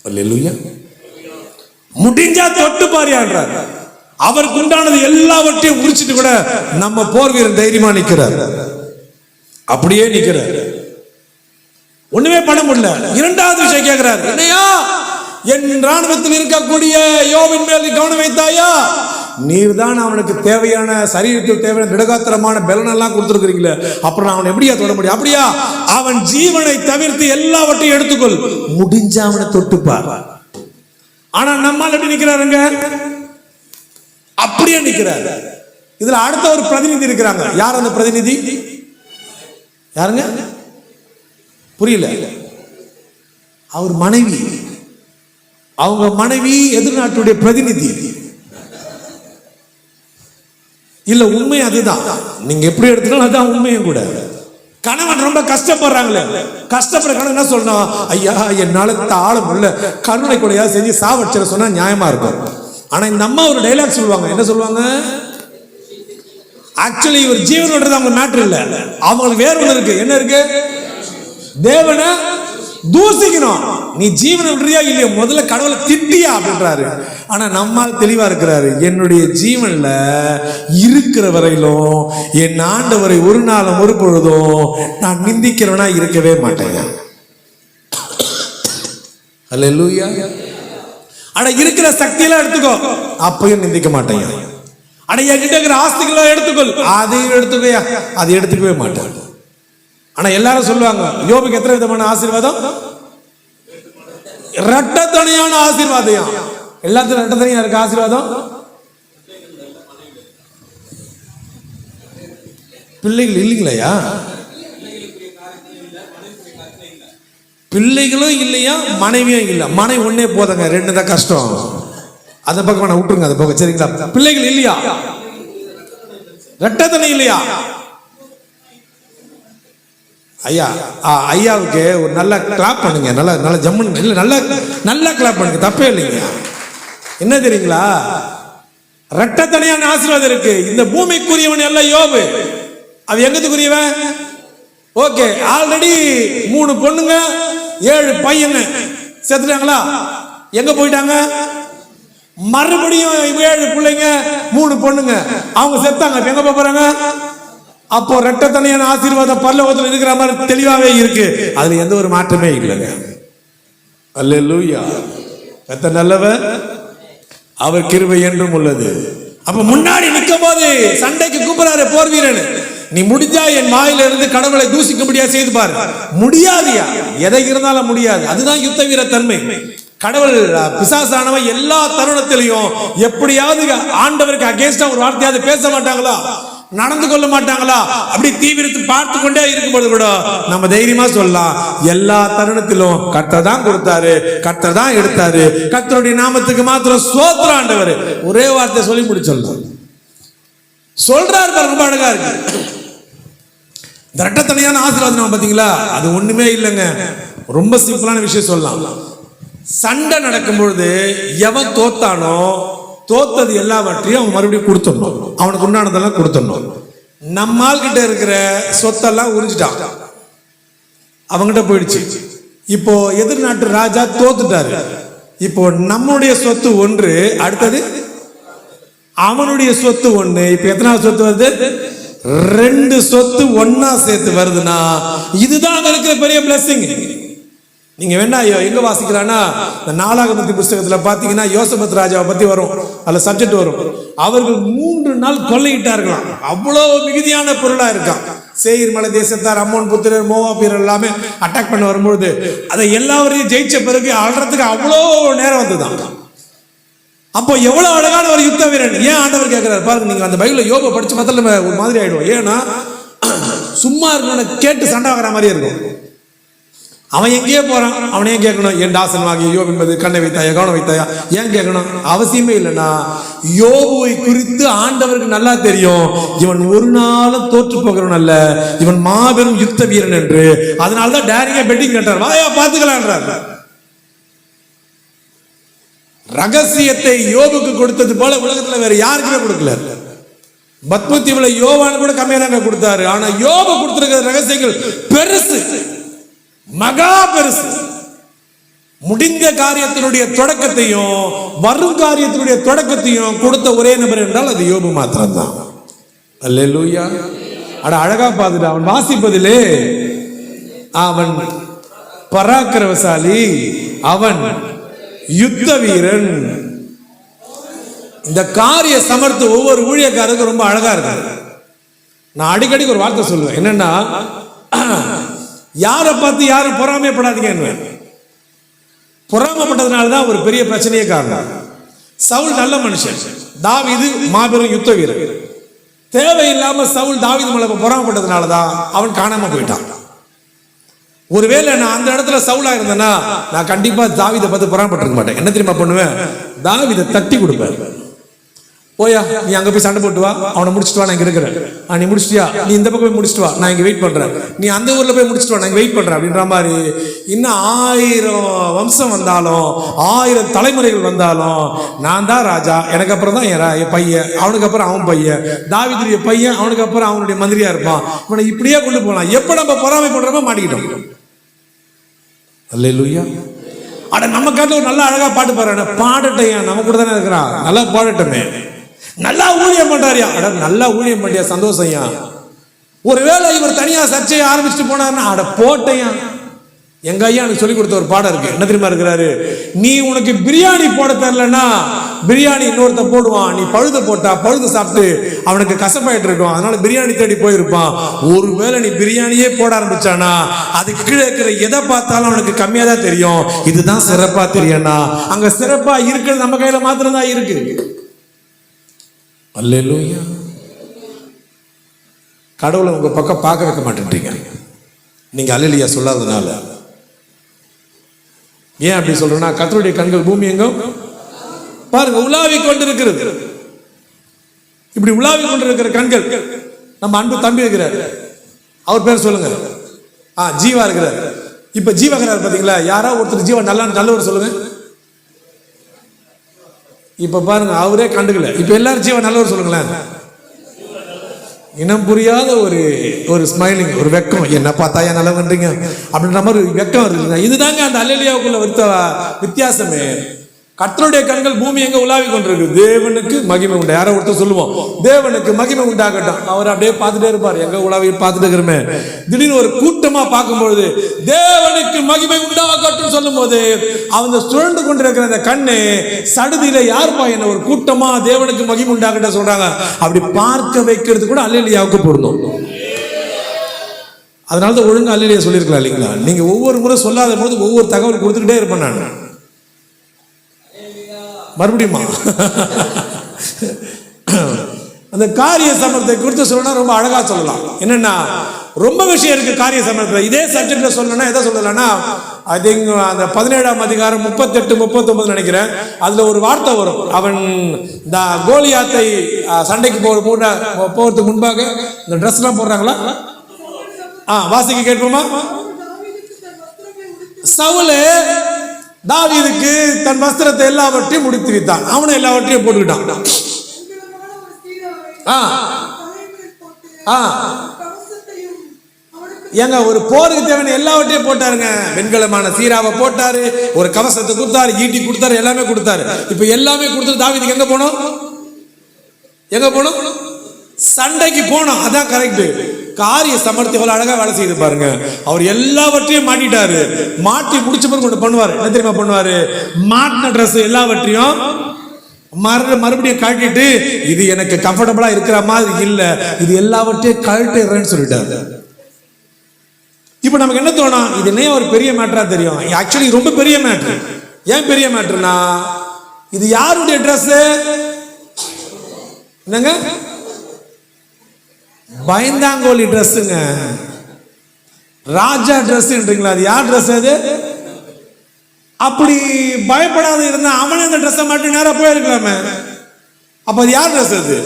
Speaker 5: அல்லேலூயா. முடிஞ்சா தொட்டு பாரியான்றார். அவருக்கு உண்டானது எல்லாவற்றையும் முடிச்சிட்டு கூட நம்ம போர் வீரன் தைரியமா நிக்கிறார். அப்படியே நிக்கிறார், ஒண்ணுமே பண்ண முடியல. இரண்டாவது விஷயம் கேட்கிறார், என்னையா என் ராணுவத்தில் இருக்கக்கூடிய யோபின் மேல் கவனம் வைத்தாயா? நீர் தான் அவனுக்கு தேவையான சரீரத்துக்கு தேவையான திடகாத்திரமான பலன் எல்லாம் கொடுத்துருக்கிறீங்களே, அப்புறம் அவன் எப்படியா தொட முடியும்? அப்படியா, அவன் ஜீவனை தவிர்த்து எல்லாவற்றையும் எடுத்துக்கொள், முடிஞ்ச அவனை தொட்டுப்பார். ஆனா நம்மால் எப்படி நிக்கிறாருங்க? அப்படியே நிக்கிறார். இதுல அடுத்த ஒரு பிரதிநிதி இருக்கிறாங்க. யார் அந்த பிரதிநிதி? யாருங்க? புரியல. அவர் மனைவி. அவங்க மனைவி எதிர்நாட்டுடைய பிரதிநிதி. இல்ல உண்மை அதுதான், நீங்க எப்படி எடுத்துக்கலாம் அதுதான் உண்மையும் கூட. கணவன் ரொம்ப கஷ்டப்படுறாங்களே, கஷ்டப்படுற கணவன் என்ன சொல்லணும், ஐயா என்னால ஆள முடியல, கருணை கொலையா செஞ்சு சாவடிச்சிட சொன்னா நியாயமா இருக்கும். ஆனா இந்த அம்மா ஒரு டைலாக் சொல்லுவாங்க, என்ன சொல்லுவாங்க, ஆக்சுவலி இவர் ஜீவனோட அவங்க மேட்டர் இல்ல, அவங்களுக்கு வேற ஒண்ணு இருக்கு. என்ன இருக்கு? தேவனை தூசிக்கணும். நீ ஜீவனை விடுறியா இல்லையா, முதல்ல கடவுளை திட்டியா அப்படின்றாரு. ஆனா நம்மால் தெளிவா இருக்கிறாரு, என்னுடைய ஜீவன்ல இருக்கிற வரையிலும் என் ஆண்டவரை ஒரு நாளும் ஒரு பொழுதும் நான் நிந்திக்கிறவனா இருக்கவே மாட்டேன். அல்லேலூயா. ஆனா இருக்கிற சக்தியெல்லாம் எடுத்துக்கோ, அப்பயும் நிந்திக்க மாட்டேன். ஆனா என்கிட்ட இருக்கிற ஆஸ்திகளை எடுத்துக்கொள், அதையும் எடுத்துக்கோயா, அதை எடுத்துக்கவே மாட்டேன். ஆனா எல்லாரும் சொல்லுவாங்க, யோபுக்கு எத்தனை விதமான ஆசீர்வாதம்? ரெட்டத்தனையான ஆசீர்வாதம். எல்லாத்துக்கும் ரெட்டத்தனையா இருக்கு ஆசீர்வாதம். பிள்ளைகள் இல்லைங்களையா? பிள்ளைகளும் இல்லையா, மனைவியும் இல்ல. மனைவி ஒன்னே போதங்க, ரெண்டு தான் கஷ்டம். அதை பக்கம் நான் விட்டுருங்க, அதை பக்கம் சரிங்களா? பிள்ளைகள் இல்லையா, ரெட்டத்தனை இல்லையா? ஐயா ஐயாவுக்கு ஒரு நல்ல கிளாப் பண்ணுங்க, நல்ல நல்ல ஜம்முன் இல்லை, நல்ல நல்ல கிளாப் பண்ணுங்க, தப்பே இல்லைங்க. என்ன தெரியுங்களா, ரெட்டத்தனையான ஆசீர்வாதம் இருக்கு. இந்த பூமிக்குரியவன் எல்லாம் யோபு, அவன் எங்கத்துக்குரியவன்? ஓகே, ஆல்ரெடி 3 பொண்ணுங்க 7 பையங்க செத்துட்டாங்களா? எங்க போயிட்டாங்க? மறுபடியும் 7 பிள்ளைங்க 3 பொண்ணுங்க, அவங்க செத்தாங்க. எங்க போறாங்க? அப்போ ரெட்டத்தனையான ஆசீர்வாதம் பரலோகத்தில் இருக்கிற மாதிரி தெளிவாவே இருக்கு, அதுல எந்த ஒரு மாற்றமே இல்லைங்க. அல்லேலூயா. கர்த்தர் நல்லவர், அவர் கிருபை என்றும் உள்ளது. அப்ப முன்னாடி நிற்கும் போது சண்டைக்கு கூப்பிடுறாரு போர் வீரன், நீ முடிஞ்சா என் வாயில இருந்து கடவுளை தூசிக்க முடியாது செய்து பாரு. முடியாதியா, எதை இருந்தாலும் முடியாது. அதுதான் யுத்த வீர தன்மை. கடவுள் பிசாசானவன் எல்லா தருணத்திலையும் எப்படியாவது ஆண்டவருக்கு அகேன்ஸ்டா ஒரு வார்த்தையாவது பேச மாட்டாங்களா, நடந்து கொள்ள மாட்டாங்களா, அப்படி தீவிரத்தை பார்த்து கொண்டே இருக்கும்போது கூட நம்ம தைரியமா சொல்லலாம், எல்லா தருணத்திலும் கர்த்தர் தான் கொடுத்தாரு, கர்த்தர் தான் எடுத்தாரு, கர்த்தருடைய நாமத்துக்கு மாத்திரம் ஸ்தோத்திரம் ஆண்டவர். ஒரே வார்த்தை சொல்லி முடிச்சிடலாம். சொல்றாரு, ரொம்ப அழகா இருக்கு. இந்த ரெட்டத்தனையான ஆசீர்வாதம் பாத்தீங்களா, அது ஒண்ணுமே இல்லைங்க. ரொம்ப சிம்பிளான விஷயம் சொல்லலாம். சண்டை நடக்கும் பொழுது எவன் தோத்தானோ, தோத்தது எல்லாவற்றையும் அவன் மறுபடியும் கொடுத்துடணும், அவனுக்கு உண்டானதெல்லாம் கொடுத்துடணும். நம்மால் கிட்ட இருக்கிற சொத்தெல்லாம் உறிஞ்சிட்டான், அவங்கிட்ட போயிடுச்சு. இப்போ எதிர்நாட்டு ராஜா தோத்துட்டாரு. இப்போ நம்முடைய சொத்து ஒன்று, அடுத்தது அவனுடைய சொத்து ஒன்று. இப்ப எத்தனாவது சொத்து வருது? 2 சொத்து ஒன்னா சேர்த்து வருதுன்னா இதுதான் இருக்கிற பெரிய பிளஸிங். நீங்க வேணா எங்க வாசிக்கிறான்னா, இந்த நாளாகமத்தின் புஸ்தகத்துல பாத்தீங்கன்னா யோசபத் ராஜாவை பத்தி வரும், அதுல சப்ஜெக்ட் வரும். அவர்கள் 3 நாள் கொள்ளையிட்டார்களாம், அவ்வளவு மிகுதியான பொருளா இருக்கான். சேயீர் மலை தேசத்தார், அம்மோன் புத்திரர், மோவாபியர் எல்லாமே அட்டாக் பண்ண வரும்பொழுது அதை எல்லாரையும் ஜெயிச்ச பிறகு ஆள்றதுக்கு அவ்வளோ நேரம் வந்துதான். அப்போ எவ்வளவு அழகான ஒரு யுத்த வீரன். ஏன் ஆண்டவர் கேட்கிறார் பாருங்க, நீங்க அந்த பைபிள்ல யோபை படிச்சு பார்த்தா ஒரு மாதிரி ஆயிடும். ஏன்னா சும்மா இருக்கணும், கேட்டு சண்டை ஆகிற மாதிரி இருக்கும். அவன் எங்கேயே போறான், அவனையே கேட்கணும், என் தாசன் வாங்கி யோபு என்பது கண்ணை வைத்தாயா, கவனம் வைத்தாயா, ஏன் கேட்கணும்? அவசியமே இல்லைன்னா யோபுவை குறித்து ஆண்டவருக்கு நல்லா தெரியும், இவன் ஒரு நாளும் தோற்று போகிறவன் அல்ல, இவன் மாபெரும் யுத்த வீரன் என்று. அதனாலதான் டைரக்டா பெட்டிங் கட்டார், வாயா பாத்துக்கலான்றார். ரகசியத்தை யோபுக்கு கொடுத்தது போல உலகத்துல வேற யாருக்குமே கொடுக்கல. பத்மதீவுல யோவான் கூட கம்மியா தாங்க கொடுத்தாரு. ஆனா யோபு கொடுத்திருக்கிற ரகசியங்கள் பெருசு, மகா பெருசு. முடிந்த காரியத்தினுடைய தொடக்கத்தையும் வரும் காரியத்தினுடைய தொடக்கத்தையும் கொடுத்த ஒரே நபர் என்றால் அது யோபு மாத்திரம்தான். அல்லேலூயா. அட அழகா பார்த்துட்டு அவன் வாசிப்பதிலே அவன் பராக்கிரமசாலி, அவன் யுத்த வீரன். இந்த காரிய சமர்த்து ஒவ்வொரு ஊழியக்காரருக்கும் ரொம்ப அழகா இருக்கு. நான் அடிக்கடி ஒரு வார்த்தை சொல்லுவேன், என்னன்னா யாரை பார்த்து யாரும் பொறாமைப்படாதீங்க. பொறாமப்பட்டதுனாலதான் ஒரு பெரிய பிரச்சனையே காரணம். சவுல் நல்ல மனுஷன், தாவீது மாபெரும் யுத்த வீரர். தேவையில்லாம சவுல் தாவீது மேல பொறாமப்பட்டதுனாலதான் அவன் காணாம போயிட்டான். ஒருவேளை நான் அந்த இடத்துல சவுலா இருந்தேன்னா நான் கண்டிப்பா தாவீதை பார்த்து பொறாமப்பட்டிருக்க மாட்டேன். என்ன தெரியுமா பண்ணுவேன்? தாவீதை தட்டி கொடுப்பேன். போயா, நீ அங்க போய் சண்டை போட்டு வா, அவனை முடிச்சுட்டு வா, நான் இங்க இருக்கிறேன். நீ முடிச்சிட்டியா, நீ இந்த பக்கம் போய் முடிச்சுட்டு வா, நான் இங்க வெயிட் பண்றேன். நீ அந்த ஊர்ல போய் முடிச்சுட்டு வா, நான் இங்க வெயிட் பண்றேன் அப்படின்ற மாதிரி. இன்னும் 1000 வம்சம் வந்தாலும் 1000 தலைமுறைகள் வந்தாலும் நான் தான் ராஜா, எனக்கு அப்புறம் தான் என் பையன், அவனுக்கு அப்புறம் அவன் பையன், தாவீதுடைய பையன், அவனுக்கு அப்புறம் அவனுடைய மந்திரியா இருப்பான். இவனை இப்படியே கொண்டு போகலாம். எப்ப நம்ம பொறாமை பண்றோமோ மாட்டிக்கிட்டோம். அல்லேலூயா. அட நம்ம காட்டுல ஒரு நல்ல அழகா பாட்டு பாடுறானே, பாடட்டையா, நம்ம கூட தானே இருக்கிறான், நல்லா பாடட்டமே. நல்லா ஊழியம் பண்றாரியா, அட நல்லா ஊழியம் பண்ணியா, சந்தோஷம்யா. ஒருவேளை இவர் தனியா சர்ச்சையை ஆரம்பிச்சுட்டு போனாருன்னா அட போட்டையா. எங்க ஐயா எனக்கு சொல்லி கொடுத்த ஒரு பாடம் இருக்கு. என்ன தெரியுமா இருக்கிறாரு? நீ உனக்கு பிரியாணி போட தெரியலன்னா பிரியாணி இன்னொருத்த போடுவான், நீ பழுத போட்டா பழுத சாப்பிட்டு அவனுக்கு கசப்பாயிட்டு இருக்கும், அதனால பிரியாணி தேடி போயிருப்பான். ஒருவேளை நீ பிரியாணியே போட ஆரம்பிச்சானா அது கீழே இருக்கிற எதை பார்த்தாலும் அவனுக்கு கம்மியா தான் தெரியும். இதுதான் சிறப்பா தெரியும்னா அங்க சிறப்பா இருக்கிறது நம்ம கையில மாத்திரம் தான் இருக்கு. அல்லேலூயா. கடவுளை உங்க பக்கம் பார்க்க வைக்க மாட்டேன்றீங்க நீங்க அல்லேலூயா சொல்லாததுனால. ஏன் அப்படி சொல்றேன்னா, கர்த்தருடைய கண்கள் பூமி எங்கும் பாருங்க உலாவி கொண்டு இருக்கிறது. இப்படி உலாவி கொண்டு இருக்கிற கண்கள் நம்ம அன்பு தம்பி இருக்கிறார், அவர் பேர் சொல்லுங்க. ஜீவா இருக்கிறார். இப்ப ஜீவா இருக்கிறார் பாத்தீங்களா? யாரா ஒருத்தர் ஜீவா நல்லவர் சொல்லுங்க. இப்ப பாருங்க அவரே கண்டுக்கல. இப்ப எல்லாரும் ஜீவா நல்லவர் சொல்லுங்களேன். இனம் புரியாத ஒரு ஸ்மைலிங், ஒரு வெக்கம். என்ன பார்த்தா ஏன் நல்லா பண்றீங்க அப்படின்ற மாதிரி ஒரு வெக்கம் இருக்குங்க. இதுதாங்க அந்த அல்லேலூயாவுக்குள்ள வித்தியாசமே. கர்த்தருடைய கண்கள் பூமி எங்க உலாவி கொண்டிருக்கு. தேவனுக்கு மகிமை உண்டு. யாரோ ஒருத்தர் சொல்லுவோம், தேவனுக்கு மகிமை உண்டாகட்டும். அவர் அப்படியே பார்த்துட்டே இருப்பார், எங்க உலாவி பார்த்துட்டு இருக்கிறமே. திடீர்னு ஒரு கூட்டமா பார்க்கும்பொழுது தேவனுக்கு மகிமை உண்டாகட்டும் சொல்லும் போது அவங்க சுழண்டு கொண்டிருக்கிற அந்த கண்ணு சடுதியில யாருப்பா என்ன ஒரு கூட்டமா தேவனுக்கு மகிமை உண்டாகட்டும் சொல்றாங்க. அப்படி பார்க்க வைக்கிறது கூட அல்லேலூயாவுக்கு பொருந்தும். அதனாலதான் ஒழுங்கா அல்லேலூயா சொல்லியிருக்கலாம் இல்லைங்களா? நீங்க ஒவ்வொரு முறை சொல்லாத போது ஒவ்வொரு தகவல் கொடுத்துக்கிட்டே இருப்பேன் நான். மறுபடியுமா அந்த காரிய சமரத்தை குறித்து சொல்லணும்னா ரொம்ப அழகா சொல்லலாம். என்னன்னா ரொம்ப விஷயம் இருக்கு காரிய சமரத்துல. இதே சப்ஜெக்ட்ல சொல்லணும்னா எதை சொல்லலாம்னா, ஐ திங்க் அந்த 17ஆம் அதிகாரம் 38-39 நினைக்கிறேன். அதுல ஒரு வார்த்தை வரும். அவன் இந்த கோலியாத்தை சண்டைக்கு போறதுக்கு முன்பாக இந்த ட்ரெஸ் எல்லாம் போடுறாங்களா? வாசிக்க கேட்போமா? சவுலு தாவீதுக்கு தன் வஸ்திரத்தை எல்லாவற்றையும் முடித்து வைத்தான். அவனை எல்லாவற்றையும் போட்டுக்கிட்டான். ஏங்க ஒரு போருக்கு தேவையான எல்லாவற்றையும் போட்டாருங்க. வெண்கலமான சீராவை போட்டாரு, ஒரு கவசத்தை கொடுத்தாரு, ஈட்டி கொடுத்தாரு, எல்லாமே கொடுத்தாரு. இப்ப எல்லாமே கொடுத்து தாவீதுக்கு எங்க போனோம்? சண்டைக்கு போனோம். அதான் கரெக்ட். காரிய சமர்த்தி எவ்வளவு அழகா வேலை செய்து பாருங்க. அவர் எல்லாவற்றையும் மாட்டிட்டாரு. மாட்டி முடிச்ச பிறகு கொண்டு பண்ணுவாரு. என்ன தெரியுமா பண்ணுவாரு? மாட்டின ட்ரெஸ் எல்லாவற்றையும் மறுபடியும் கழட்டிட்டு, இது எனக்கு கம்ஃபர்டபுளா இருக்கிற மாதிரி இல்ல, இது எல்லாவற்றையும் கழட்டிடுறேன்னு சொல்லிட்டாரு. இப்ப நமக்கு என்ன தோணும்? இது என்ன ஒரு பெரிய மேட்டரா தெரியும். ஆக்சுவலி ரொம்ப பெரிய மேட்டர். ஏன் பெரிய மேட்டர்னா, இது யாருடைய ட்ரெஸ்? என்னங்க? பயந்தாங்கோலி ட்ரெஸ்ஸுங்க. ராஜா ட்ரெஸ்ன்றீங்களா? அது யார் ட்ரெஸ் அது? அப்படி பயப்படாத இருந்தா அவனே அந்த ட்ரெஸ்ஸை மட்டும் நேரா போயிருக்கலாமே. அப்ப அது யார் ட்ரெஸ் அது?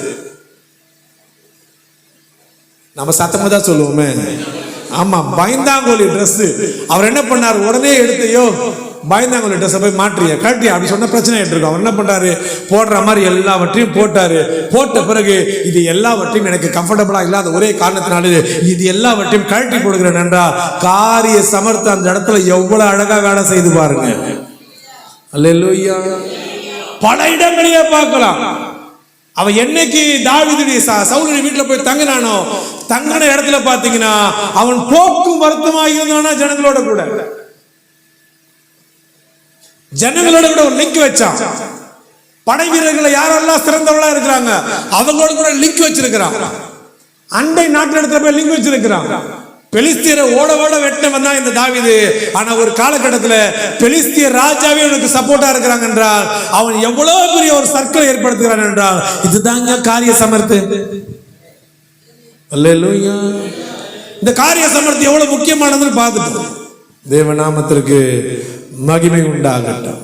Speaker 5: நம்ம சத்தமா தான் சொல்லுவோமே. ஆமா, பயந்தாங்கோலி ட்ரெஸ். அவர் என்ன பண்ணாரு? உடனே எடுத்தையோ பயந்தாங்கோலி ட்ரெஸ் போய் மாற்றிய கழட்டி அப்படி சொன்ன பிரச்சனை எடுத்துருக்கோம். அவர் என்ன பண்றாரு? போடுற மாதிரி எல்லாவற்றையும் போட்டாரு. போட்ட பிறகு இது எல்லாவற்றையும் எனக்கு கம்ஃபர்டபுளா இல்லாத ஒரே காரணத்தினால இது எல்லாவற்றையும் கழட்டி போடுகிறேன் என்றால் காரிய சமர்த்த அந்த இடத்துல எவ்வளவு அழகா வேலை செய்து பாருங்க. அல்லேலூயா. பல இடங்களையே பார்க்கலாம். அவன் என்னைக்கு தாவீதுடைய சவுலுடைய வீட்டுல போய் தங்கினானோ, தங்கின இடத்துல பாத்தீங்கன்னா அவன் போக்கும் வருத்தமாக இருந்தானா ஜனங்களோட கூட ஒரு லிங்க் வச்சான். படை வீரர்களை யாரெல்லாம் சிறந்தவளா இருக்கிறாங்க அவங்களோட கூட லிங்க் வச்சிருக்கிறான். அண்டை நாட்டு இடத்துல போய் லிங்க் வச்சிருக்கிறான். பெலிஸ்தியரை ஓட வெட்ட வந்தா இந்த தாவீது. ஆனா ஒரு காலகட்டத்தில் பெலிஸ்திய ராஜாவே அவனுக்கு சப்போர்ட்டா இருக்கிறாங்க என்றால் அவன் எவ்வளவு பெரிய ஒரு சர்க்கிளை ஏற்படுத்துகிறான் என்றால் இதுதாங்க காரிய சமர்த்து. அல்லேலூயா. இந்த காரிய சமர்த்தி எவ்வளவு முக்கியமானதுன்னு பார்த்துட்டு தேவநாமத்திற்கு மகிமை உண்டாகட்டும்.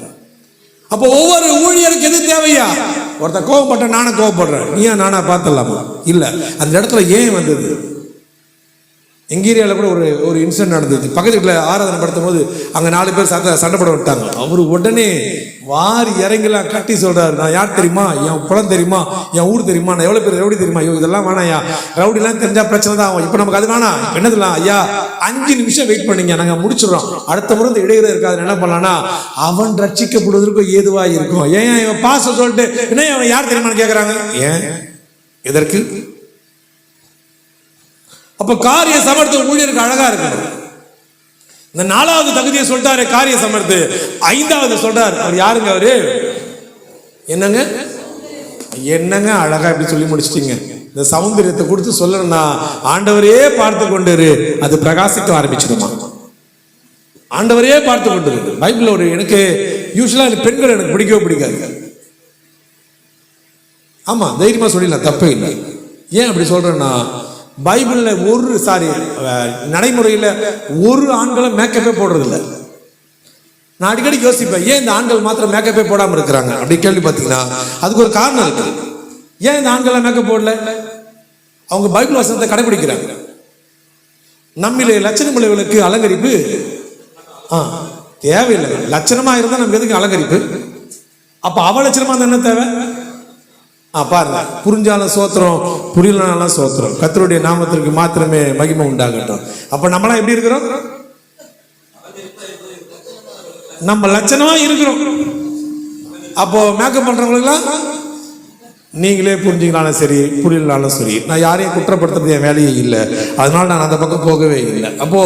Speaker 5: அப்போ ஒவ்வொரு ஊழியருக்கு எது தேவையா? ஒருத்தர் கோவப்பட்ட நானும் கோவப்படுறேன், நீயா நானா பார்த்துடலாமா? இல்லை. அந்த இடத்துல ஏன் வந்தது? எங்க ஏரியாவில் கூட ஒரு இன்சிடென்ட் நடந்தது. பக்கத்து வீட்டில் ஆராதனை படுத்தும் போது அங்கே 4 பேர் சண்டை போட விட்டாங்க. அவர் உடனே வாரி இறங்கலாம் கட்டி சொல்றாரு, நான் யார் தெரியுமா, என் குளம் தெரியுமா, என் ஊர் தெரியுமா, நான் எவ்வளோ பேர் ரவுடி தெரியுமா, ஐயோ இதெல்லாம் வேணாயா, ரவுடிலாம் தெரிஞ்சா பிரச்சனை தான் ஆகும், இப்போ நமக்கு அது வேணாம், என்னதுலாம் ஐயா 5 நிமிஷம் வெயிட் பண்ணீங்க, நாங்கள் முடிச்சிடறோம், அடுத்த முறை இந்த இடையில இருக்காது, என்ன பண்ணலாம்னா அவன் ரட்சிக்கப்படுவதற்கும் ஏதுவாக இருக்கும். ஏன் இவன் பாச சொல்லிட்டு என்ன அவன் யார் தெரியுமான்னு கேட்குறாங்க. ஏன் எதற்கு? அப்ப காரிய சமர்த்த ஊழியருக்கு அழகா இருக்கு. இந்த 4வது தகுதியை சொல்லிட்டாரு காரிய சமர்த்து. 5வது சொல்றாரு, அவர் யாருங்க? அவரு என்னங்க அழகா இப்படி சொல்லி முடிச்சிட்டீங்க. இந்த சௌந்தரியத்தை கொடுத்து சொல்லணும்னா ஆண்டவரே பார்த்து கொண்டு அது பிரகாசிக்க ஆரம்பிச்சிடுமா. ஆண்டவரே பார்த்து கொண்டு பைபிள் ஒரு எனக்கு யூஸ்வலா பெண்கள் எனக்கு பிடிக்கவே பிடிக்காது. ஆமா, தைரியமா சொல்லிடலாம், தப்பே இல்லை. ஏன் அப்படி சொல்றேன்னா, பைபிளில் நடைமுறையில் ஒரு ஆண்களும் மேக்கப்பே போடுறதில்ல. நான் அடிக்கடி யோசிப்பேன், ஏன் இந்த ஆண்கள் மாத்திரம் மேக்கப்பே போடாமல் இருக்கிறாங்க அப்படி கேள்வி பார்த்தீங்கன்னா அதுக்கு ஒரு காரணம் இருக்கு. ஏன் இந்த ஆண்களை மேக்கப் போடல? அவங்க பைபிள் வசனத்தை கடைபிடிக்கிறாங்க. நம்மிலே லட்சணமுள்ளவர்களுக்கு அலங்கரிப்பு தேவையில்லை. லட்சணமா இருந்தால் நமக்கு எதுக்கு அலங்கரிப்பு? அப்ப அவலட்சணமா இருந்தா என்ன தேவை? பாருங்க, புரிஞ்சாலும் சோத்திரம், புரியலனாலும் சோத்திரம். கர்த்தருடைய நாமத்திற்கு மாத்திரமே மகிமை உண்டாகட்டும். அப்ப நம்மளாம் எப்படி இருக்கிறோம்? நம்ம லட்சணமா இருக்கிறோம். அப்போ மேக்கப் பண்றவங்களுக்குலாம் நீங்களே புரிஞ்சுக்கலாலும் சரி, புரியலனாலும் சரி, நான் யாரையும் குற்றப்படுத்துறது என் வேலையே இல்லை, அதனால நான் அந்த பக்கம் போகவே இல்லை. அப்போ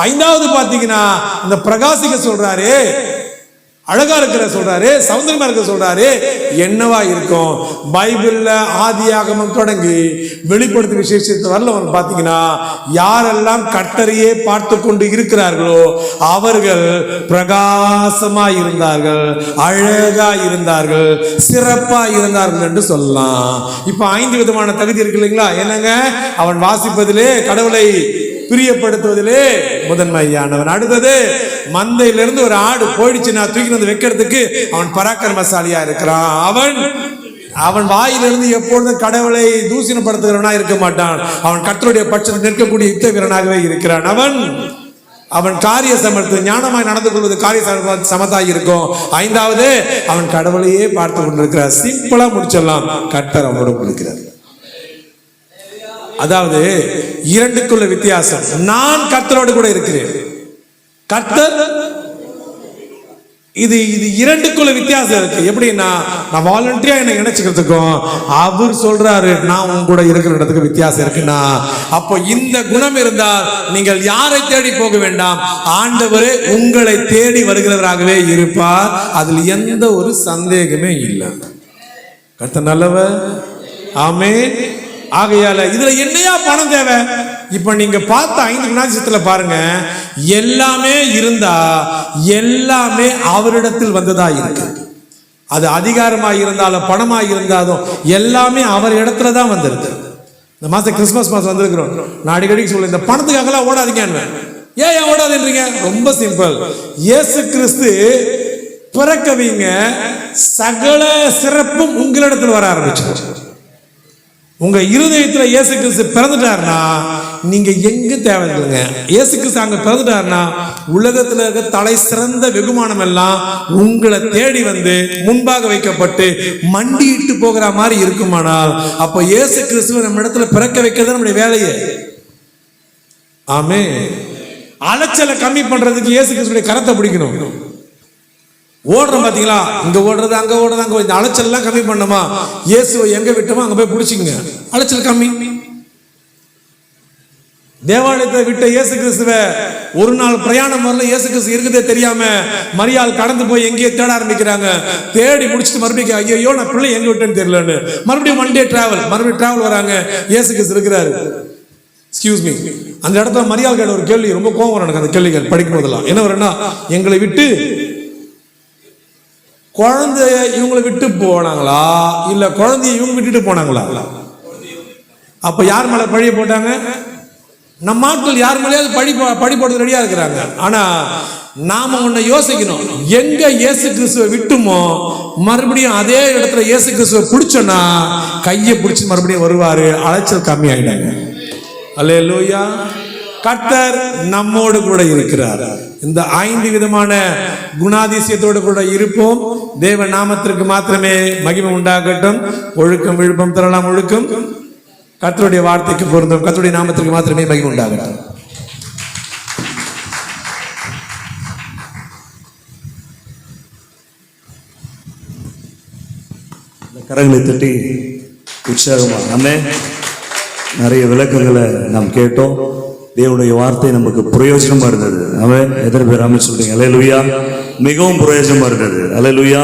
Speaker 5: 5வது பாத்தீங்கன்னா இந்த பிரகாசிக்க சொல்றாரு, அழகா இருக்கிற சொல்றாரு, சௌந்தரியமா இருக்க சொல்றாரு. என்னவா இருக்கும்? பைபிள்ல ஆதியாகமம் தொடங்கி வெளிப்படுத்தி விசேஷத்தை வரல பாத்தீங்கன்னா, யாரெல்லாம் கர்த்தரையே பார்த்து கொண்டு இருக்கிறார்களோ அவர்கள் பிரகாசமா இருந்தார்கள், அழகா இருந்தார்கள், சிறப்பா இருந்தார்கள் என்று சொல்லலாம். இப்ப 5 விதமான தகுதி இருக்கு இல்லைங்களா? என்னங்க? அவன் வாசிப்பதிலே, கடவுளை பிரியப்படுத்துவதிலே முதன்மையானவன். அடுத்தது, மந்தையிலிருந்து ஒரு ஆடு போயிடுச்சுன்னா தூக்கி வந்து வைக்கிறதுக்கு அவன் பராக்கிரமசாலியா இருக்கிறான். அவன் வாயிலிருந்து எப்பொழுதும் கடவுளை தூஷணப்படுத்துகிறவனா இருக்க மாட்டான். அவன் கர்த்தருடைய பட்சத்தில் நிற்கக்கூடிய யுத்த வீரனாகவே இருக்கிறான். அவன் காரிய சமர்த்து, ஞானமாய் நடந்து கொள்வது காரிய சமத்தாய் இருக்கும். 5வது, அவன் கடவுளையே பார்த்து கொண்டிருக்கிறார். சிம்பிளா முடிச்சிடலாம், கர்த்தர் அவனோடு கொடுக்கிறார். அதாவது 2க்குள்ள வித்தியாசம். நான் கர்த்தரோடு கூட இருக்கிறேன், கர்த்தர். இது 2க்குள்ள வித்தியாசம் இருக்கு. எப்படின்னா, நான் வாலண்டரியா என்ன நினைச்சுக்கிறதுக்கும் அவர் சொல்றாரு நான் உன் கூட இருக்கிற இடத்துக்கு வித்தியாசம் இருக்குன்னா, அப்போ இந்த குணம் இருந்தால் நீங்கள் யாரை தேடி போக வேண்டாம், ஆண்டவரே உங்களை தேடி வருகிறவராகவே இருப்பார். அதில் எந்த ஒரு சந்தேகமே இல்லை. கர்த்தர் நல்லவர். ஆமென். ஆகையால இதுல என்னையா பணம் தேவை? இப்ப நீங்க பார்த்த 5 குணாதிசயத்துல பாருங்க, எல்லாமே இருந்தா எல்லாமே அவரிடத்தில் வந்ததா இருக்கு. அது அதிகாரமா இருந்தாலும் பணமா இருந்தாலும் எல்லாமே அவர் இடத்துல தான் வந்திருக்கு. இந்த மாசம் கிறிஸ்துமஸ் மாசம் வந்திருக்கிறோம். நான் அடிக்கடி சொல்ல, இந்த பணத்துக்காகலாம் ஓடாதீங்க. ஏன் ஓடாதுன்றீங்க? ரொம்ப சிம்பிள். இயேசு கிறிஸ்து பிறக்கவீங்க, சகல சிறப்பும் உங்களிடத்தில் வர ஆரம்பிச்சு. உங்க இருதயத்துல இயேசு கிறிஸ்து பிறந்துட்டாருன்னா நீங்க எங்க தேவையில்லைங்க. இயேசு கிறிஸ்து அங்க பிறந்துட்டாருன்னா உலகத்துல இருக்க தலை சிறந்த வெகுமானம் எல்லாம் உங்களை தேடி வந்து முன்பாக வைக்கப்பட்டு மண்டியிட்டு போகிற மாதிரி இருக்குமானால், அப்ப இயேசு கிறிஸ்துவ நம்ம இடத்துல பிறக்க வைக்கிறது நம்முடைய வேலையே. ஆமே. அலைச்சலை கம்மி பண்றதுக்கு இயேசு கிறிஸ்துடைய கரத்தை பிடிக்கணும். ஓடுறோம் பாத்தீங்களா, இங்க ஓடுறது அங்க ஓடுறது அங்க, இந்த அலைச்சல் எல்லாம் கம்மி பண்ணுமா, இயேசுவை எங்க விட்டோமோ அங்க போய் பிடிச்சிங்க, அலைச்சல் கம்மி. தேவாலயத்தை விட்ட இயேசு கிறிஸ்துவ ஒரு நாள் பிரயாணம் வரல, இயேசு கிறிஸ்து இருக்குதே தெரியாம மரியாள் கடந்து போய் எங்கேயே தேட ஆரம்பிக்கிறாங்க. தேடி முடிச்சுட்டு மறுபடியும் ஐயோ நான் பிள்ளை எங்க விட்டேன்னு தெரியலன்னு மறுபடியும் ஒன் டே டிராவல் வராங்க. இயேசு கிறிஸ்து இருக்கிறாரு. எக்ஸ்கியூஸ் மீ, அந்த இடத்துல மரியாள் கேட்ட ஒரு கேள்வி ரொம்ப கோவம் வரும் எனக்கு. அந்த கேள்விகள் படிக்கும் போதெல்லாம் என்ன வரும்னா, எங்களை விட்டு குழந்தைய இவங்களை விட்டு போனாங்களா இல்ல குழந்தைய இவங்க விட்டுட்டு போனாங்களா? அப்ப யார் மேல பழிய போட்டாங்க? நம்ம ஆட்கள் யார் மேலேயாவது பழி போடுறது ரெடியா இருக்கிறாங்க. ஆனா நாம ஒண்ணு யோசிக்கணும், எங்க இயேசு கிறிஸ்துவை விட்டுமோ மறுபடியும் அதே இடத்துல இயேசு கிறிஸ்துவை பிடிச்சோன்னா கையை பிடிச்சி மறுபடியும் வருவாரு, அலைச்சல் கம்மி ஆயிட்டாங்க. அல்லேலூயா. கர்த்தர் நம்மோடு கூட இருக்கிறார். இந்த 5 விதமான குணாதிசயத்தோடு கூட இருப்போம். தேவ நாமத்திற்கு மாத்திரமே மகிமை உண்டாகட்டும். ஒழுக்கம் விழுப்பம் தரலாம், ஒழுக்கம் கர்த்தருடைய வார்த்தைக்கு பொருந்தும். கர்த்தருடைய நாமத்திற்கு மாத்திரமே மகிமை உண்டாகட்டும்.
Speaker 3: கரங்களை தட்டி உற்சாகமா நம்ம நிறைய விளக்கங்களை நாம் கேட்டோம். தேவனுடைய வார்த்தை நமக்கு பிரயோஜனமா இருந்தது. அவன் எத்தனை பேர் ஆமென் சொல்றீங்க? அல்லேலூயா. மிகவும் பிரயோஜனமா இருந்தது. அல்லேலூயா.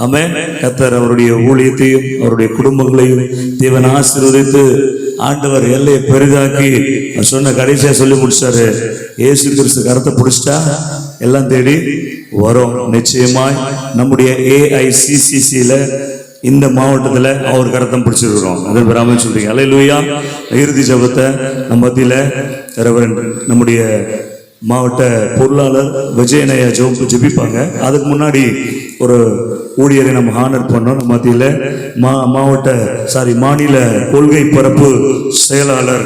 Speaker 3: ஆமென். கர்த்தர் அவருடைய ஊழியத்தையும் அவருடைய குடும்பங்களையும் தேவன் ஆசீர்வதித்து ஆண்டவர் எல்லையை பெரிதாக்கி சொன்ன கடைசியா சொல்லி முடிச்சாரு, இயேசு கிறிஸ்து கரத்தை பிடிச்சிட்டா எல்லாம் தேடி வரும். நிச்சயமாய் நம்முடைய AICCCல இந்த மாவட்டத்தில் அவர் கரத்தம் பிடிச்சிருக்கிறோம். அதை பெறாமல் சொல்றீங்க. அல்லேலூயா. இறுதி ஜெபத்தை நம்ம மத்தியில் ரெவரண்ட் நம்முடைய மாவட்ட பொருளாளர் விஜயனையா ஜெபிப்பாங்க. அதுக்கு முன்னாடி ஒரு ஊழியரை நம்ம ஹானர் பண்ணோம். நம்ம மத்தியில் மாநில கொள்கை பரப்பு செயலாளர்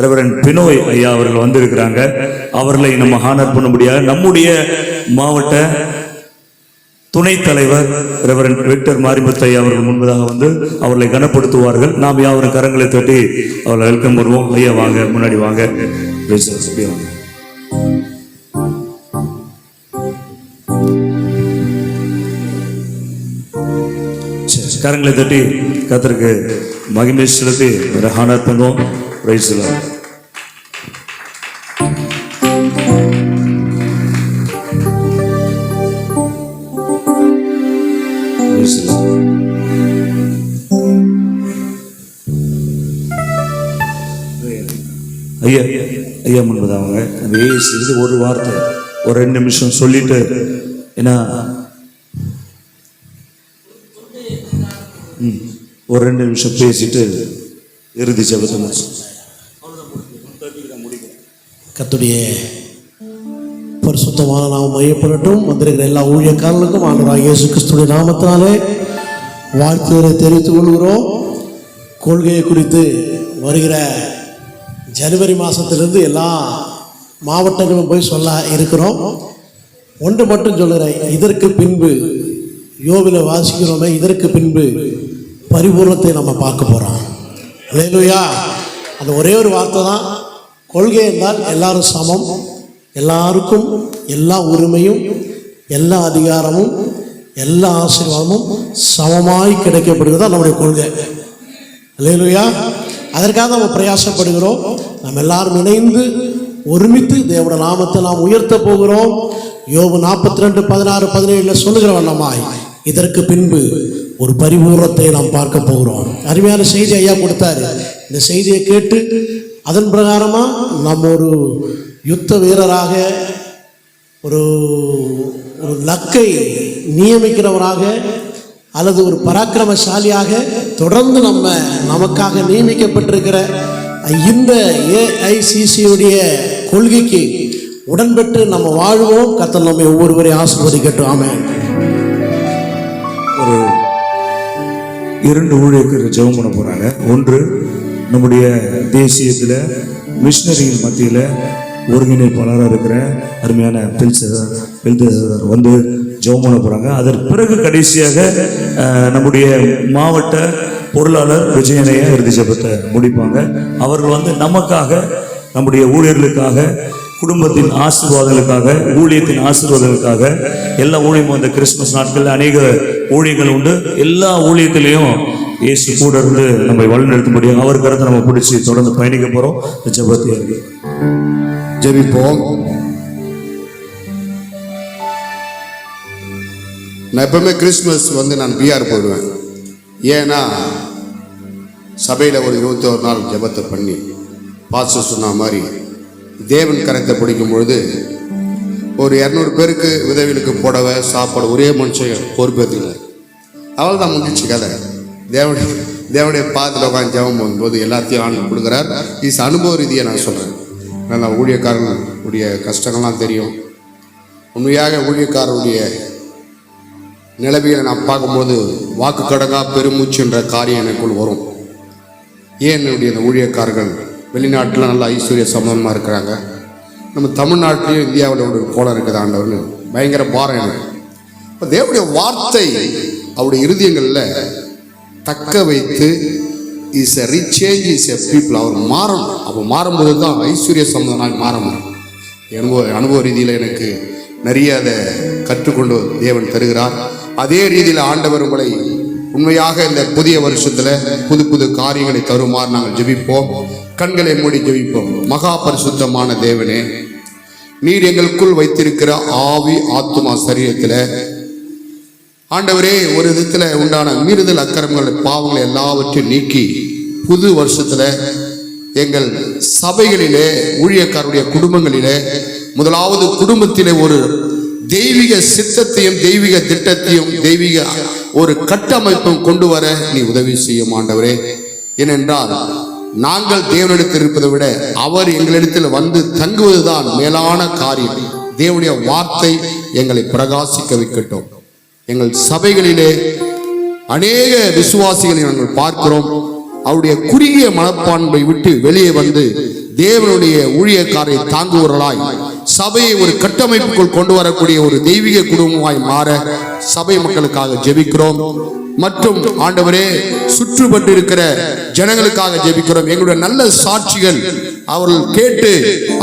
Speaker 3: ரெவரண்ட் பினோய் ஐயா அவர்கள் வந்திருக்கிறாங்க. அவர்களை நம்ம ஹானர் பண்ண முடியாது. நம்முடைய மாவட்ட துணைத் தலைவர் ரெவரண்ட் விக்டர் மாரிமுத்து அவர்கள் முன்பதாக வந்து அவர்களை கனப்படுத்துவார்கள். நாம் யாவரும் கரங்களை தட்டி அவர்களை வெல்கம் பண்ணுவோம். ஐயா வாங்க, முன்னாடி வாங்க. கரங்களை தட்டி கர்த்தருக்கு மகிமை செலுத்தி ஹானர் பண்ணுவோம். Praise the Lord. ஐயா ஐயா முன்பதாக அந்த ஏசு ஒரு வார்த்தை ஒரு 2 நிமிஷம் சொல்லிட்டு, ஏன்னா ஒரு 2 நிமிஷம் பேசிட்டு இறுதி ஜெபத்தை
Speaker 6: கர்த்தருடைய பரிசுத்தமான நாமம் மையப்படட்டும். வந்திருக்கிற எல்லா ஊழியக்காரர்களுக்கும் ஆண்டவராகிய இயேசு கிறிஸ்துவின் நாமத்தினாலே வாழ்த்துக்களை தெரிவித்துக் கொள்கிறோம். கொள்கையை குறித்து வருகிற ஜனவரி மாதத்திலிருந்து எல்லா மாவட்டங்களும் போய் சொல்ல இருக்கிறோம். ஒன்று மட்டும் சொல்கிறேன், இதற்கு பின்பு யோபில வாசிக்கிறோமே, இதற்கு பின்பு பரிபூர்ணத்தை நம்ம பார்க்க போகிறோம். அல்லேலூயா. அந்த ஒரே ஒரு வார்த்தை தான். கொள்கை என்றால் எல்லாரும் சமம், எல்லாருக்கும் எல்லா உரிமையும் எல்லா அதிகாரமும் எல்லா ஆசீர்வாதமும் சமமாய் கிடைக்கப்படுகிறது நம்முடைய கொள்கை. அல்லேலூயா. அதற்காக நம்ம பிரயாசப்படுகிறோம். நம்ம எல்லாரும் இணைந்து ஒருமித்து தேவனுடைய நாமத்தை நாம் உயர்த்த போகிறோம். யோபு 42:16-17 சொல்லுகிற வண்ணமாய் இதற்கு பின்பு ஒரு பரிபூர்ணத்தை நாம் பார்க்க போகிறோம். அருமையான செய்தி ஐயா கொடுத்தாரு. இந்த செய்தியை கேட்டு அதன் பிரகாரமா நம்ம ஒரு யுத்த வீரராக ஒரு லக்கை நியமிக்கிறவராக அல்லது ஒரு பராக்கிரமசாலியாக தொடர்ந்து நமக்காக நியமிக்கப்பட்டிருக்கிற இந்த AICCயுடைய கொள்கைக்கு உடன்பட்டு நம்ம வாழ்வோம். கர்த்தர் நம்மை ஒவ்வொருவரையும் ஆசீர்வதிக்கட்டும். ஆமென்.
Speaker 3: ஒரு 2 ஊழியர்கள் ஜெபம் பண்ண போறாங்க. ஒன்று, நம்முடைய தேசியத்தில் மிஷினரியின் மத்தியில் ஒருங்கிணைப்பாளராக இருக்கிற அருமையான பெல்தேசர் வந்து ஜெபம் பண்ண போறாங்க. அதற்கு பிறகு கடைசியாக நம்முடைய மாவட்ட பொருளாளர் விஜயனையா இறுதி ஜெபத்தை முடிப்பாங்க. அவர்கள் வந்து நமக்காக, நம்முடைய ஊழியர்களுக்காக, குடும்பத்தின் ஆசீர்வாதங்களுக்காக, ஊழியத்தின் ஆசீர்வாதங்களுக்காக, எல்லா ஊழியமும் அந்த கிறிஸ்துமஸ் நாட்களில் அநேக ஊழியங்கள் உண்டு. எல்லா ஊழியத்திலையும் இயேசு கூட இருந்து நம்மை வழிநடத்தும்படியாக அவர் கருத்தை நம்ம பிடிச்சி தொடர்ந்து பயணிக்க போறோம். ஜெபத்தை
Speaker 7: ஜெபிப்போம். நான் எப்பவுமே கிறிஸ்துமஸ் வந்து நான் பிஆர் போடுவேன். ஏன்னா சபையில் ஒரு 21 நாள் ஜெபத்தை பண்ணி பாஸ்டர் சொன்ன மாதிரி தேவன் கரத்தை பிடிக்கும் பொழுது ஒரு 200 பேருக்கு உதவிகளுக்கு புடவை சாப்பாடு ஒரே மனுஷன் பொறுப்பேற்றுக்கல. அவள் தான் முடிச்சு கதை. தேவனுடைய பாதத்தில் உட்காந்து ஜெபம் போகும்போது எல்லாத்தையும் ஆண்டு கொடுக்குறார். இஸ் அனுபவ ரீதியை நான் சொல்கிறேன். நல்லா ஊழியக்காரர்களுடைய கஷ்டங்கள்லாம் தெரியும். உண்மையாக ஊழியக்காரருடைய நிலவியை நான் பார்க்கும்போது வாக்கு கடங்கா பெருமூச்சுன்ற காரியம் எனக்குள் வரும். ஏன் என்னுடைய இந்த ஊழியக்காரர்கள் வெளிநாட்டில் நல்ல ஐஸ்வர்ய சம்பந்தமாக இருக்கிறாங்க, நம்ம தமிழ்நாட்டிலையும் இந்தியாவில் ஒரு கோலம் இருக்குது ஆண்டவர்னு பயங்கர பாரம் எனக்கு. இப்போ தேவனுடைய வார்த்தை அவருடைய இருதயங்களில் தக்க வைத்து is a recharge is a people. அவர் மாறணும். அப்போ மாறும்போது தான் ஐஸ்வர்ய சம்பந்தமாக மாற முடியும். அனுபவ ரீதியில் எனக்கு நிறைய அதை கற்றுக்கொண்டு தேவன் தருகிறார். அதே ரீதியில் ஆண்டவர் உங்களை உண்மையாக இந்த புதிய வருஷத்தில் புது புது காரியங்களை தருமாறு நாங்கள் ஜெபிப்போம். கண்களை மூடி ஜெபிப்போம். மகா பரிசுத்தமான தேவனே, நீர் எங்களுக்குள் வைத்திருக்கிற ஆவி ஆத்துமா சரீரத்தில் ஆண்டவரே ஒரு விதத்தில் உண்டான மீறுதல் அக்கிரமங்கள் பாவங்களை எல்லாவற்றையும் நீக்கி புது வருஷத்தில் எங்கள் சபைகளிலே ஊழியக்காரருடைய குடும்பங்களிலே முதலாவது குடும்பத்திலே ஒரு தெய்வீக சித்தத்தையும் தெய்வீக திட்டத்தையும் தெய்வீக ஒரு கட்டமைப்பும் கொண்டு வர நீ உதவி செய்யும் ஆண்டவரே. ஏனென்றால் நாங்கள் தேவனிடத்தில் இருப்பதை விட அவர் எங்களிடத்தில் வந்து தங்குவதுதான் மேலான காரியம். தேவனுடைய வார்த்தை எங்களை பிரகாசிக்க வைக்கட்டும். எங்கள் சபைகளிலே அநேக விசுவாசிகளை நாங்கள் பார்க்கிறோம். அவருடைய குறுகிய மனப்பான்பை விட்டு வெளியே வந்து தேவனுடைய ஊழியக்காரை தாங்குவர்களாய் சபையை ஒரு கட்டமைப்புக்குள் கொண்டு வரக்கூடிய ஒரு தெய்வீக குடும்பமாய் மாற சபை மக்களுக்காக ஜெபிக்கிறோம். மற்றும் ஆண்டவரே சுற்றுப்பட்டு இருக்கிற ஜனங்களுக்காக ஜெபிக்கிறோம். எங்களுடைய நல்ல சாட்சிகள் அவர்கள் கேட்டு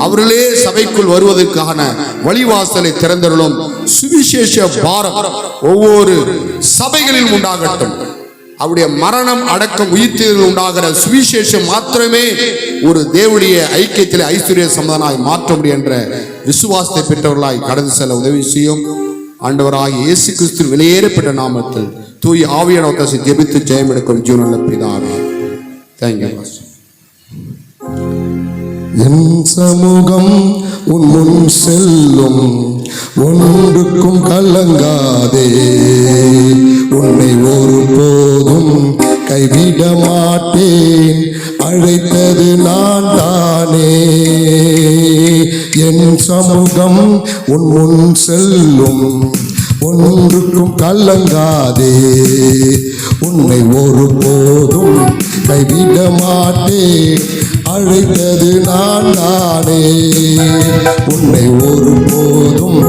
Speaker 7: அவர்களே சபைக்குள் வருவதற்கான வழிவாசலை திறந்தருளும். சுவிசேஷ பாரம் ஒவ்வொரு சபைகளிலும் உண்டாகட்டும். அவருடைய மரணம் அடக்கம் உயிர்த்தெழுதல் உண்டாகிற சுவிசேஷம் மாத்திரமே ஒரு தேவனுடைய ஐக்கியத்தில் ஐஸ்வர்ய சம்பந்தனாய் மாற்ற முடியும் என்ற விசுவாசத்தை பெற்றவர்களாய் கடந்து செல்ல உதவி செய்யும். ஆண்டவராகிய இயேசு கிறிஸ்து வெளியேறப்பட்ட நாமத்தில் தூய் ஆவியான ஒத்தாசை ஜெபித்து ஜெயம் எடுக்கும் ஜீவனுள்ள பிதாவே. தேங்க்யூ.
Speaker 8: என் சமூகம் உன் முன் செல்லும், ஒன்றுக்கும் கலங்காதே. உன்னை ஒருபோதும் கைவிட மாட்டேன், அழைத்தது நான் தானே. என் சமூகம் உன் முன் செல்லும், ஒன்றுக்கும் கலங்காதே. உன்னை ஒருபோதும் கைவிட மாட்டேன், அழைத்தது நான் தானே. உன்னை ஒருபோதும்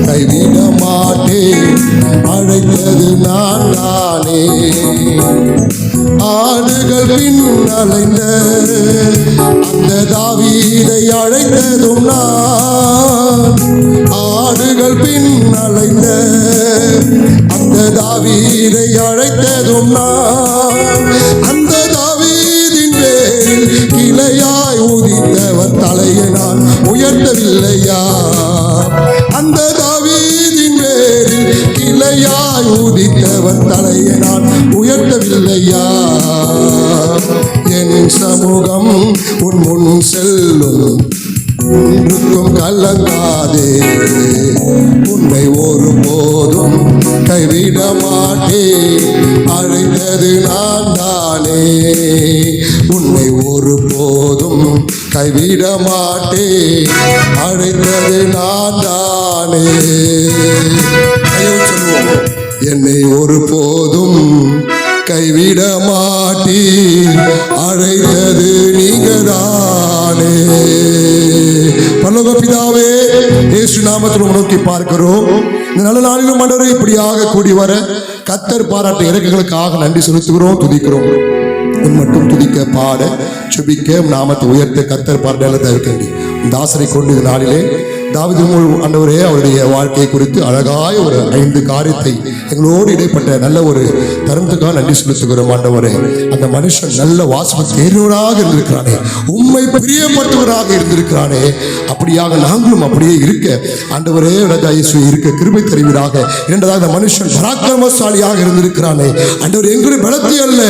Speaker 8: கைவிட மாட்டேன், அழைத்தது நான் தானே. ஆடுகள் பின் அலைந்த அந்த தாவீதை அழைத்ததும் நான். ஆடுகள் பின் அலைந்த அந்த தாவீதை அழைத்ததும் நான். அந்த தாவீதின் பேரில் கிளையாய் உதித்தவர் தலையை நான் உயர்த்தவில்லையா? அந்த தாவீதின் பேரில் கிளையாய் உதித்தவர் தலையை நான் உயர்த்தவில்லையா? என் சமூகம் உன் முன் செல்லும், ஒன்றுக்கும் கலங்காதே. உன்னை ஒருபோதும் கைவிட மாட்டேன், அழைத்தது நான் தானே. உன்னை ஒருபோதும் கைவிட மாட்டேன், அழைத்தது நான் தானே. சொல்லுவோம். என்னை ஒருபோதும் கைவிட மாட்டீர், அழைத்தது நீங்கதானே. பரலோக பிதாவே, இயேசு நாமத்தில் நோக்கி பார்க்கிறோம். இந்த நல்ல நாளிலும் ஆண்டவரே இப்படியாக கூடி வர கர்த்தர் பாராட்ட இறக்குகளுக்காக நன்றி செலுத்துகிறோம், துதிக்கிறோம். மட்டும் துதிக்க, பாட, சுபிக்க, நாமத்தை உயர்த்த கர்த்தர் பாராட்ட தவிர்க்க தாசரை கொண்டு இந்த நாளிலே தாவீது ஆண்டவரே அவருடைய வாழ்க்கையை குறித்து அழகாய ஒரு 5 காரியத்தை எங்களோடு இடைப்பட்ட நல்ல ஒரு தருணத்துக்காக நன்றி செலுத்துகிறோம். ஆண்டவரே, அந்த மனுஷன் நல்ல வாசனை தேர்வராக இருந்திருக்கிறானே, உண்மை பிரியப்பட்டவராக இருந்திருக்கிறானே, அப்படியாக நாங்களும் அப்படியே இருக்க ஆண்டவரே ராஜா இயேசு இருக்க கிருபை தருவீராக. இரண்டதாக அந்த மனுஷன் பராக்கிரமசாலியாக இருந்திருக்கிறானே ஆண்டவர், எங்களுடைய பலத்தை அல்ல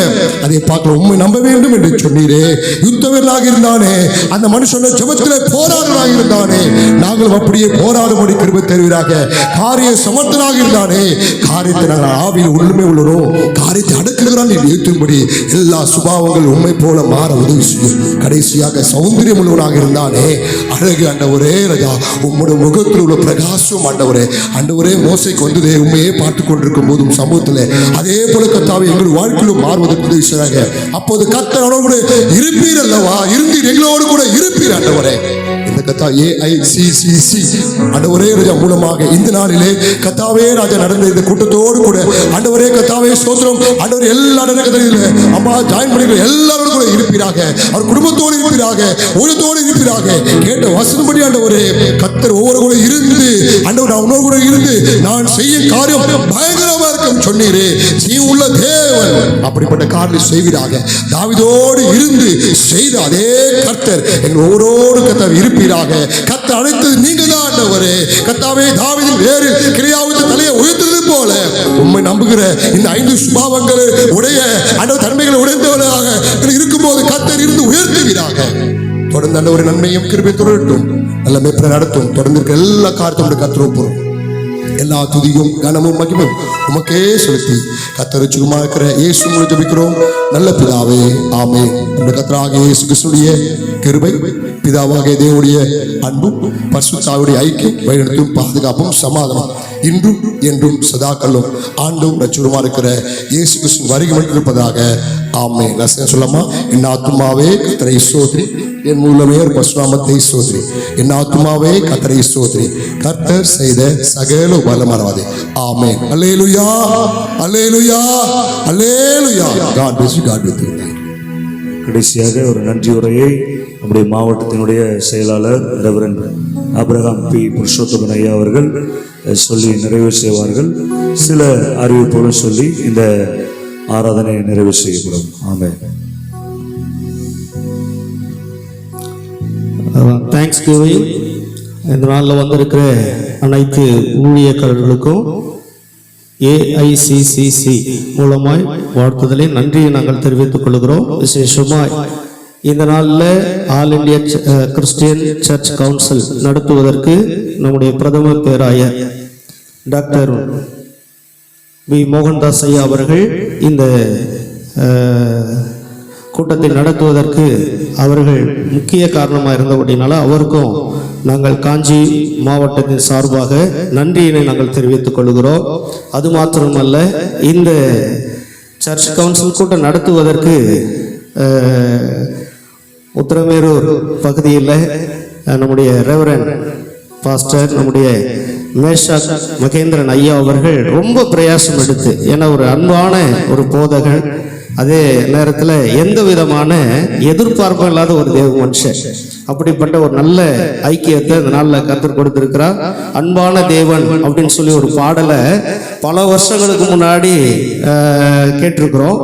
Speaker 8: அதை பார்க்கலாம், உண்மை நம்ப வேண்டும் என்று சொன்னீரே. யுத்த வீரனாக இருந்தானே அந்த மனுஷன், ஜெபத்திலே போராடுவராக இருந்தானே, நாங்கள் நாங்களும் அப்படியே போராடும்படி கிருபை தருவீராக. காரிய சமர்த்தனாக இருந்தானே, காரியத்தை நாங்கள் ஆவியில் உண்மை உள்ளோம், காரியத்தை அடக்குகிறான் என்று ஏற்றும்படி எல்லா சுபாவங்கள் உண்மை போல மாற உதவி செய்யும். கடைசியாக சௌந்தரியம் உள்ளவனாக இருந்தானே, அழகு ஆண்டவரே ராஜா, உம்முடைய முகத்தில் உள்ள பிரகாசம் ஆண்டவரே, ஆண்டவரே மோசைக்கு வந்ததே உண்மையே பார்த்து கொண்டிருக்கும் போதும் சமூகத்தில் அதே போல கர்த்தாவே எங்கள் வாழ்க்கையிலும் மாறுவதற்கு உதவி செய்றாங்க. அப்போது கர்த்தர் அவரோடு கூட இருப்பீர் அல்லவா, இருந்தீர், எங்களோடு கூட இருப்பீர் ஆண்டவரே. இந்த கத்தா AICCC ஆண்டவரே ராஜா மூலமாக இந்த நாளிலே கத்தாவே ராஜா நடந்த இந்த கூட்டத்தோடு கூட ஆண்டவரே கத்தாவே ஸ்தோத்திரம் ஆண்டவரே எல்லா நடக்கதிலே அம்மா ஜாயின் பண்ணிக்கிற எல்லாரோடு கூட இருப்பீராக, அவர் குடும்பத்தோடு இருப்பீராக, ஊழியத்தோடு இருப்பீராக. கேட்ட வசனப்படி ஆண்டவரே கர்த்தர் ஒவ்வொரு கூட இருந்து ஆண்டவர் நான் உன்னோடு கூட இருந்து நான் செய்யும் காரியம் பயங்கரமா இருக்கும் சொன்னீரே, உள்ள தேவன் அப்படிப்பட்ட காரியம் செய்வீராக. தாவீதோடு இருந்து செய்த அதே கர்த்தர் எங்கள் ஒவ்வொருவரோடு கர்த்தர் இருப்பீராக. கர்த்தர் அழைத்தது நீங்க தான் ஆண்டவரே. கர்த்தாவே தாவீதின் வேறு கிரியாவுக்கு தலையை உயர்த்தது போல உண்மை நம்புகிற இந்த 5 சுபாவங்கள் உடைய ஆண்டவர் தன்மைகளை உடைந்தவராக இருக்கும்போது கர்த்தர் இருந்து உயர்த்துவீராக. தொடர்ந்து ஆண்டவர் நன்மையும் கிருபை தொடரட்டும், நல்ல மேற்பட நடத்தும். தொடர்ந்து இருக்க எல்லா காரியத்தோட கர்த்தர் ஒப்புறோம். எல்லா துதியும் கனமும் மகிமும் உமக்கே செலுத்தி கர்த்தர் சுகமா இருக்கிற இயேசு மூலம் ஜெபிக்கிறோம் நல்ல பிதாவே, ஆமென். நம்முடைய கர்த்தராகிய இயேசு கிறிஸ்துவின் கிருபை, பிதாவாகிய தேவனுடைய அன்பும் பரிசுத்த ஆவியுடைய ஐக்கியம், வழிநடத்தும் பாதுகாப்பும் சமாதானம் இன்றும் என்றும் சதாக்களும் ஆண்டும் ரட்சகருமா இருக்கிற இயேசு கிறிஸ்துவின் வருகை மட்டும் இருப்பதாக. ஆமென். நான் சொல்லாமா, என் ஆத்துமாவே கர்த்தரை ஸ்தோத்திரி, என் மூலமே பரிசுநாமத்தை ஸ்தோத்திரி, என் ஆத்துமாவே கர்த்தரை ஸ்தோத்திரி, கர்த்தர் செய்த சகல உபகாரமானது. ஆமென். அல்லேலூயா, அல்லேலூயா, அல்லேலூயா. God bless you, God with you.
Speaker 3: கடைசியாக ஒரு நன்றி உரையை நம்முடைய மாவட்டத்தினுடைய செயலாளர் ரெவரண்ட் ஆபிரகாம் பி. புருஷோத்தமன் ஐயா அவர்கள் சொல்லி நிறைவு செய்வார்கள். சில அறிவிப்புகளும் சொல்லி இந்த ஆராதனை நிறைவு செய்யப்படும். ஆமென்.
Speaker 6: தேங்க்ஸ் கிவிங் இந்த நாளில் வந்திருக்கிற அனைத்து ஊழியக்காரர்களுக்கும் AICCC மூலமாய் வாழ்த்துதலை நன்றியை நாங்கள் தெரிவித்துக் கொள்கிறோம். விசேஷமாய் இந்த நாளில் all India Christian church council நடத்துவதற்கு நம்முடைய பிரதம பேராயர் டாக்டர் வி. மோகன்தாஸ் ஐயா அவர்கள் இந்த கூட்டத்தை நடத்துவதற்கு அவர்கள் முக்கிய காரணமாக இருந்தபடினால அவருக்கும் நாங்கள் காஞ்சி மாவட்டத்தின் சார்பாக நன்றியினை நாங்கள் தெரிவித்துக் கொள்கிறோம். அது மாத்திரமல்ல, இந்த சர்ச் கவுன்சில் கூட்டம் நடத்துவதற்கு உத்திரமேரூர் பகுதியில் நம்முடைய ரெவரண்ட் பாஸ்டர் நம்முடைய மேஷா மகேந்திரன் ஐயா அவர்கள் ரொம்ப பிரயாசம் எடுத்து, ஏன்னா ஒரு அன்பான ஒரு போதகர், அதே நேரத்தில் எந்த விதமான எதிர்பார்ப்பும் இல்லாத ஒரு தேவ மனுஷன், அப்படிப்பட்ட ஒரு நல்ல ஐக்கியத்தை இந்த நாளில் கர்த்தர் கொடுத்திருக்கிறார். அன்பான தேவன் அப்படின்னு சொல்லி ஒரு பாடலை பல வருஷங்களுக்கு முன்னாடி கேட்டிருக்கிறோம்.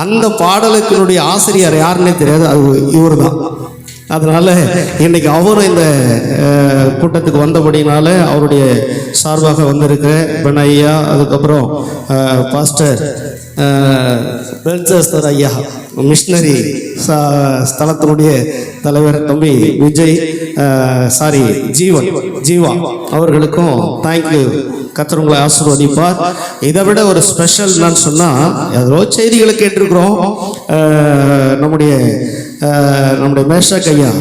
Speaker 6: அந்த பாடலுக்கினுடைய ஆசிரியர் யாருன்னே தெரியாது, அது இவர் தான். அதனால இன்னைக்கு அவரும் இந்த கூட்டத்துக்கு வந்தபடினால அவருடைய சார்பாக வந்திருக்கிற பெண்ணையா, அதுக்கப்புறம் பாஸ்டர் பெல்சஸ்தர் ஐயா, மிஷினரி ஸ்தலத்தினுடைய தலைவர் தம்பி விஜய், ஜீவா அவர்களுக்கும் தேங்க்யூ. கர்த்தர் உங்களை ஆசீர்வதிப்பார். இதை விட ஒரு ஸ்பெஷல் நான் சொன்னால், ஏதோ செய்திகளை கேட்டிருக்கிறோம். நம்முடைய மேஷாக் ஐயா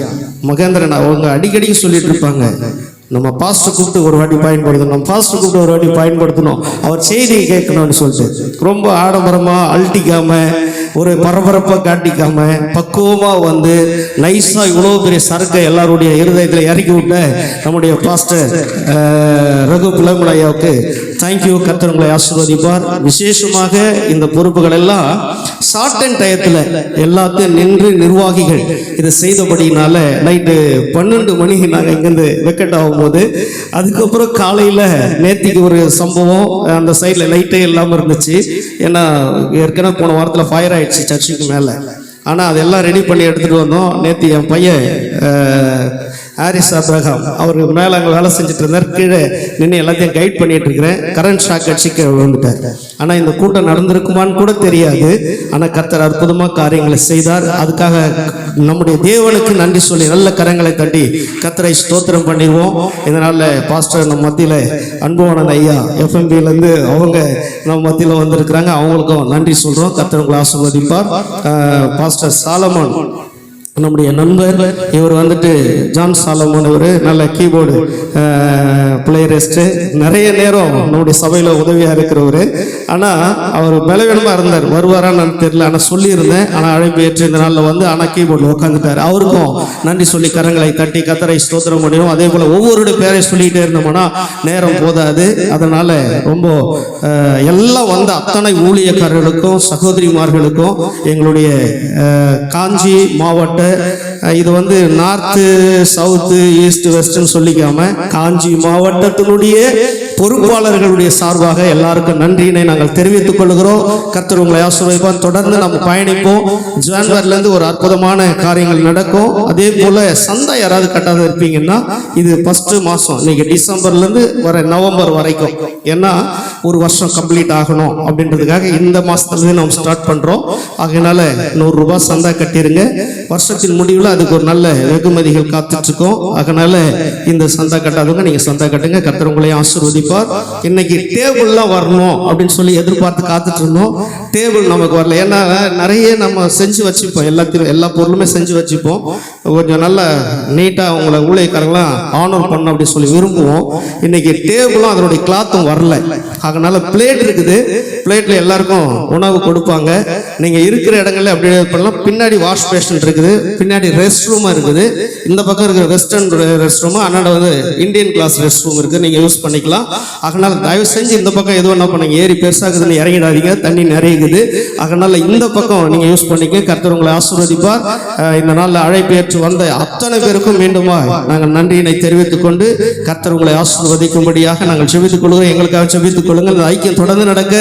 Speaker 6: மகேந்திரன் அவங்க அடிக்கடி சொல்லிட்டு இருப்பாங்க, நம்ம பாஸ்டர் கூப்பிட்டு ஒரு வாட்டி பயன்படுத்தணும், நம்ம பாஸ்டர் கூப்பிட்டு ஒரு வாட்டி பயன்படுத்தணும், அவர் செய்தியை கேட்கணும்னு சொல்லிட்டு ரொம்ப ஆடம்பரமாக அழட்டிக்காம ஒரு பரபரப்பாக காட்டிக்காம பக்குவமாக வந்து நைஸாக இவ்வளோ பெரிய சரக்கை எல்லாருடைய இருதயத்தில் இறக்கி விட்ட நம்முடைய பாஸ்டர் ரகு பிளமுலையாவுக்கு தேங்க்யூ. கர்த்தர் உங்களை ஆசீர்வதிப்பார். விசேஷமாக இந்த பொறுப்புகள் எல்லாம் ஷார்ட் அண்ட் டயத்தில் எல்லாத்தையும் நின்று நிர்வாகிகள் இதை செய்தபடினால நைட்டு 12 மணிக்கு நாங்கள் இங்கேருந்து வெக்கெட் ஆகும்போது, அதுக்கப்புறம் காலையில் நேத்திக்கு ஒரு சம்பவம் அந்த சைடில் லைட்டே இல்லாமல் இருந்துச்சு. ஏன்னா ஏற்கனவே போன வாரத்தில் ஃபயர் ஆயிடுச்சு சர்ச்சுக்கு மேலே. ஆனால் அதெல்லாம் ரெடி பண்ணி எடுத்துகிட்டு வந்தோம். நேற்று என் பையன் ஹாரிஸ் அப்ரஹாம் அவர் மேலே அங்கே வேலை செஞ்சுட்டு இருந்தார். கீழே நின்று எல்லாத்தையும் கைட் பண்ணிட்டு இருக்கிறேன். கரண்ட் ஷாக் அடிச்சு விழுந்துட்டார். ஆனால் இந்த கூட்டம் நடந்திருக்குமான்னு கூட தெரியாது. ஆனால் கர்த்தர் அற்புதமாக காரியங்களை செய்தார். அதுக்காக நம்முடைய தேவனுக்கு நன்றி சொல்லி நல்ல கரங்களை தட்டி கர்த்தரை ஸ்தோத்திரம் பண்ணிடுவோம். இதனால் பாஸ்டர் நம்ம மத்தியில் அன்புவானன் ஐயா FMBலேருந்து அவங்க நம்ம மத்தியில் வந்திருக்கிறாங்க. அவங்களுக்கும் நன்றி சொல்கிறோம். கர்த்தர் உங்களை ஆசீர்வதிப்பார். பாஸ்டர் சாலமன் நம்முடைய நண்பர், இவர் வந்துட்டு ஜான் சாலமன், இவர் நல்ல கீபோர்டு பிளேயரிஸ்ட்டு, நிறைய நேரம் நம்முடைய சபையில் உதவியாக இருக்கிறவர். ஆனால் அவர் பலவீனமாக இருந்தார், வருவாரான்னு தெரியல. ஆனால் சொல்லியிருந்தேன், ஆனால் அழைப்பு ஏற்று இந்த நாளில் வந்து ஆனால் கீபோர்டில் உட்காந்துட்டார். அவருக்கும் நன்றி சொல்லி கரங்களை தட்டி கர்த்தரை ஸ்தோத்திரம் பண்ணிடும். அதே போல் ஒவ்வொருடைய பேரை சொல்லிக்கிட்டே இருந்தோம்னா நேரம் போதாது. அதனால் ரொம்ப எல்லாம் வந்து அத்தனை ஊழியக்காரர்களுக்கும் சகோதரிமார்களுக்கும் எங்களுடைய காஞ்சி மாவட்ட, இது வந்து நார்த்து சவுத்து ஈஸ்ட் வெஸ்ட்னு சொல்லிக்காம காஞ்சி மாவட்டத்தினுடைய பொறுப்பாளர்களுடைய சார்பாக எல்லாருக்கும் நன்றியினை நாங்கள் தெரிவித்துக் கொள்கிறோம். கர்த்தர் உங்களை ஆசீர்வதிப்பார். தொடர்ந்து நம்ம பயணிப்போம். ஜான்வரிலேருந்து ஒரு அற்புதமான காரியங்கள் நடக்கும். அதே போல சந்தை யாராவது கட்டாத இருப்பீங்கன்னா இது ஃபர்ஸ்ட் மாதம், இன்னைக்கு டிசம்பர்லேருந்து வர நவம்பர் வரைக்கும், ஏன்னா ஒரு வருஷம் கம்ப்ளீட் ஆகணும் அப்படின்றதுக்காக இந்த மாதத்துலேருந்து நம்ம ஸ்டார்ட் பண்ணுறோம். அதனால ₹100 சந்தா கட்டிருங்க. வருஷத்தின் முடிவில் அதுக்கு ஒரு நல்ல வெகுமதிகள் காத்துட்ருக்கோம். அதனால இந்த சந்தா கட்டாதவங்க நீங்கள் சந்தா கட்டுங்க. கர்த்தர் உங்களையும் ஆசீர்வதிப்பார். இன்னைக்கு டேபிள்லாம் வரணும் அப்படின்னு சொல்லி எதிர்பார்த்து காத்துட்டு இருந்தோம். டேபிள் நமக்கு வரல. ஏன்னா நிறைய நம்ம செஞ்சு வச்சுப்போம், எல்லா பொருளுமே செஞ்சு வச்சுப்போம். கொஞ்சம் நல்ல நீட்டாக உங்களை ஊழியக்காரங்களாம் ஆனர் பண்ண அப்படின்னு சொல்லி விரும்புவோம். இன்னைக்கு டேபிளும் அதனுடைய கிளாத்தும் வரல. அதனால பிளேட் இருக்குது, பிளேட்ல எல்லாருக்கும் உணவு கொடுப்பாங்க. நீங்க இருக்கிற இடங்கள்ல அப்படியே பண்ணலாம். பின்னாடி வாஷ் பேஷன் இருக்குது, பின்னாடி ரெஸ்ட் ரூம் இருக்குது. இந்த பக்கம் இருக்கிற வெஸ்டர்ன் ரெஸ்ட் ரூம், அண்ணாட வந்து இந்தியன் கிளாஸ் ரெஸ்ட் ரூம் இருக்கு, நீங்க யூஸ் பண்ணிக்கலாம். அதனால தயவு செஞ்சு இந்த பக்கம் எதுவும் என்ன பண்ணுங்க, ஏறி பெருசாகுதுன்னு இறங்கிடாதீங்க, தண்ணி நிறையுது. அதனால இந்த பக்கம் நீங்க யூஸ் பண்ணிக்க. கர்த்தர் உங்களை ஆசீர்வதிப்பார். இந்த நாளில் அழைப்பு ஏற்று வந்த அத்தனை பேருக்கும் மீண்டுமா நாங்கள் நன்றியினை தெரிவித்துக் கொண்டு கர்த்தர் உங்களை ஆசீர்வதிக்கும்படியாக நாங்கள் செபித்துக் கொள்கிறோம். எங்களுக்காக செபித்துக் கொள்ளுங்கள். இந்த ஐக்கியம் தொடர்ந்து நடக்க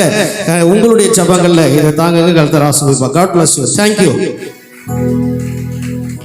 Speaker 6: உங்களுடைய ஜெபங்கள்ல இதை தாங்க. கர்த்தர் ஆசீர்வதிப்பார். God bless you. Thank you.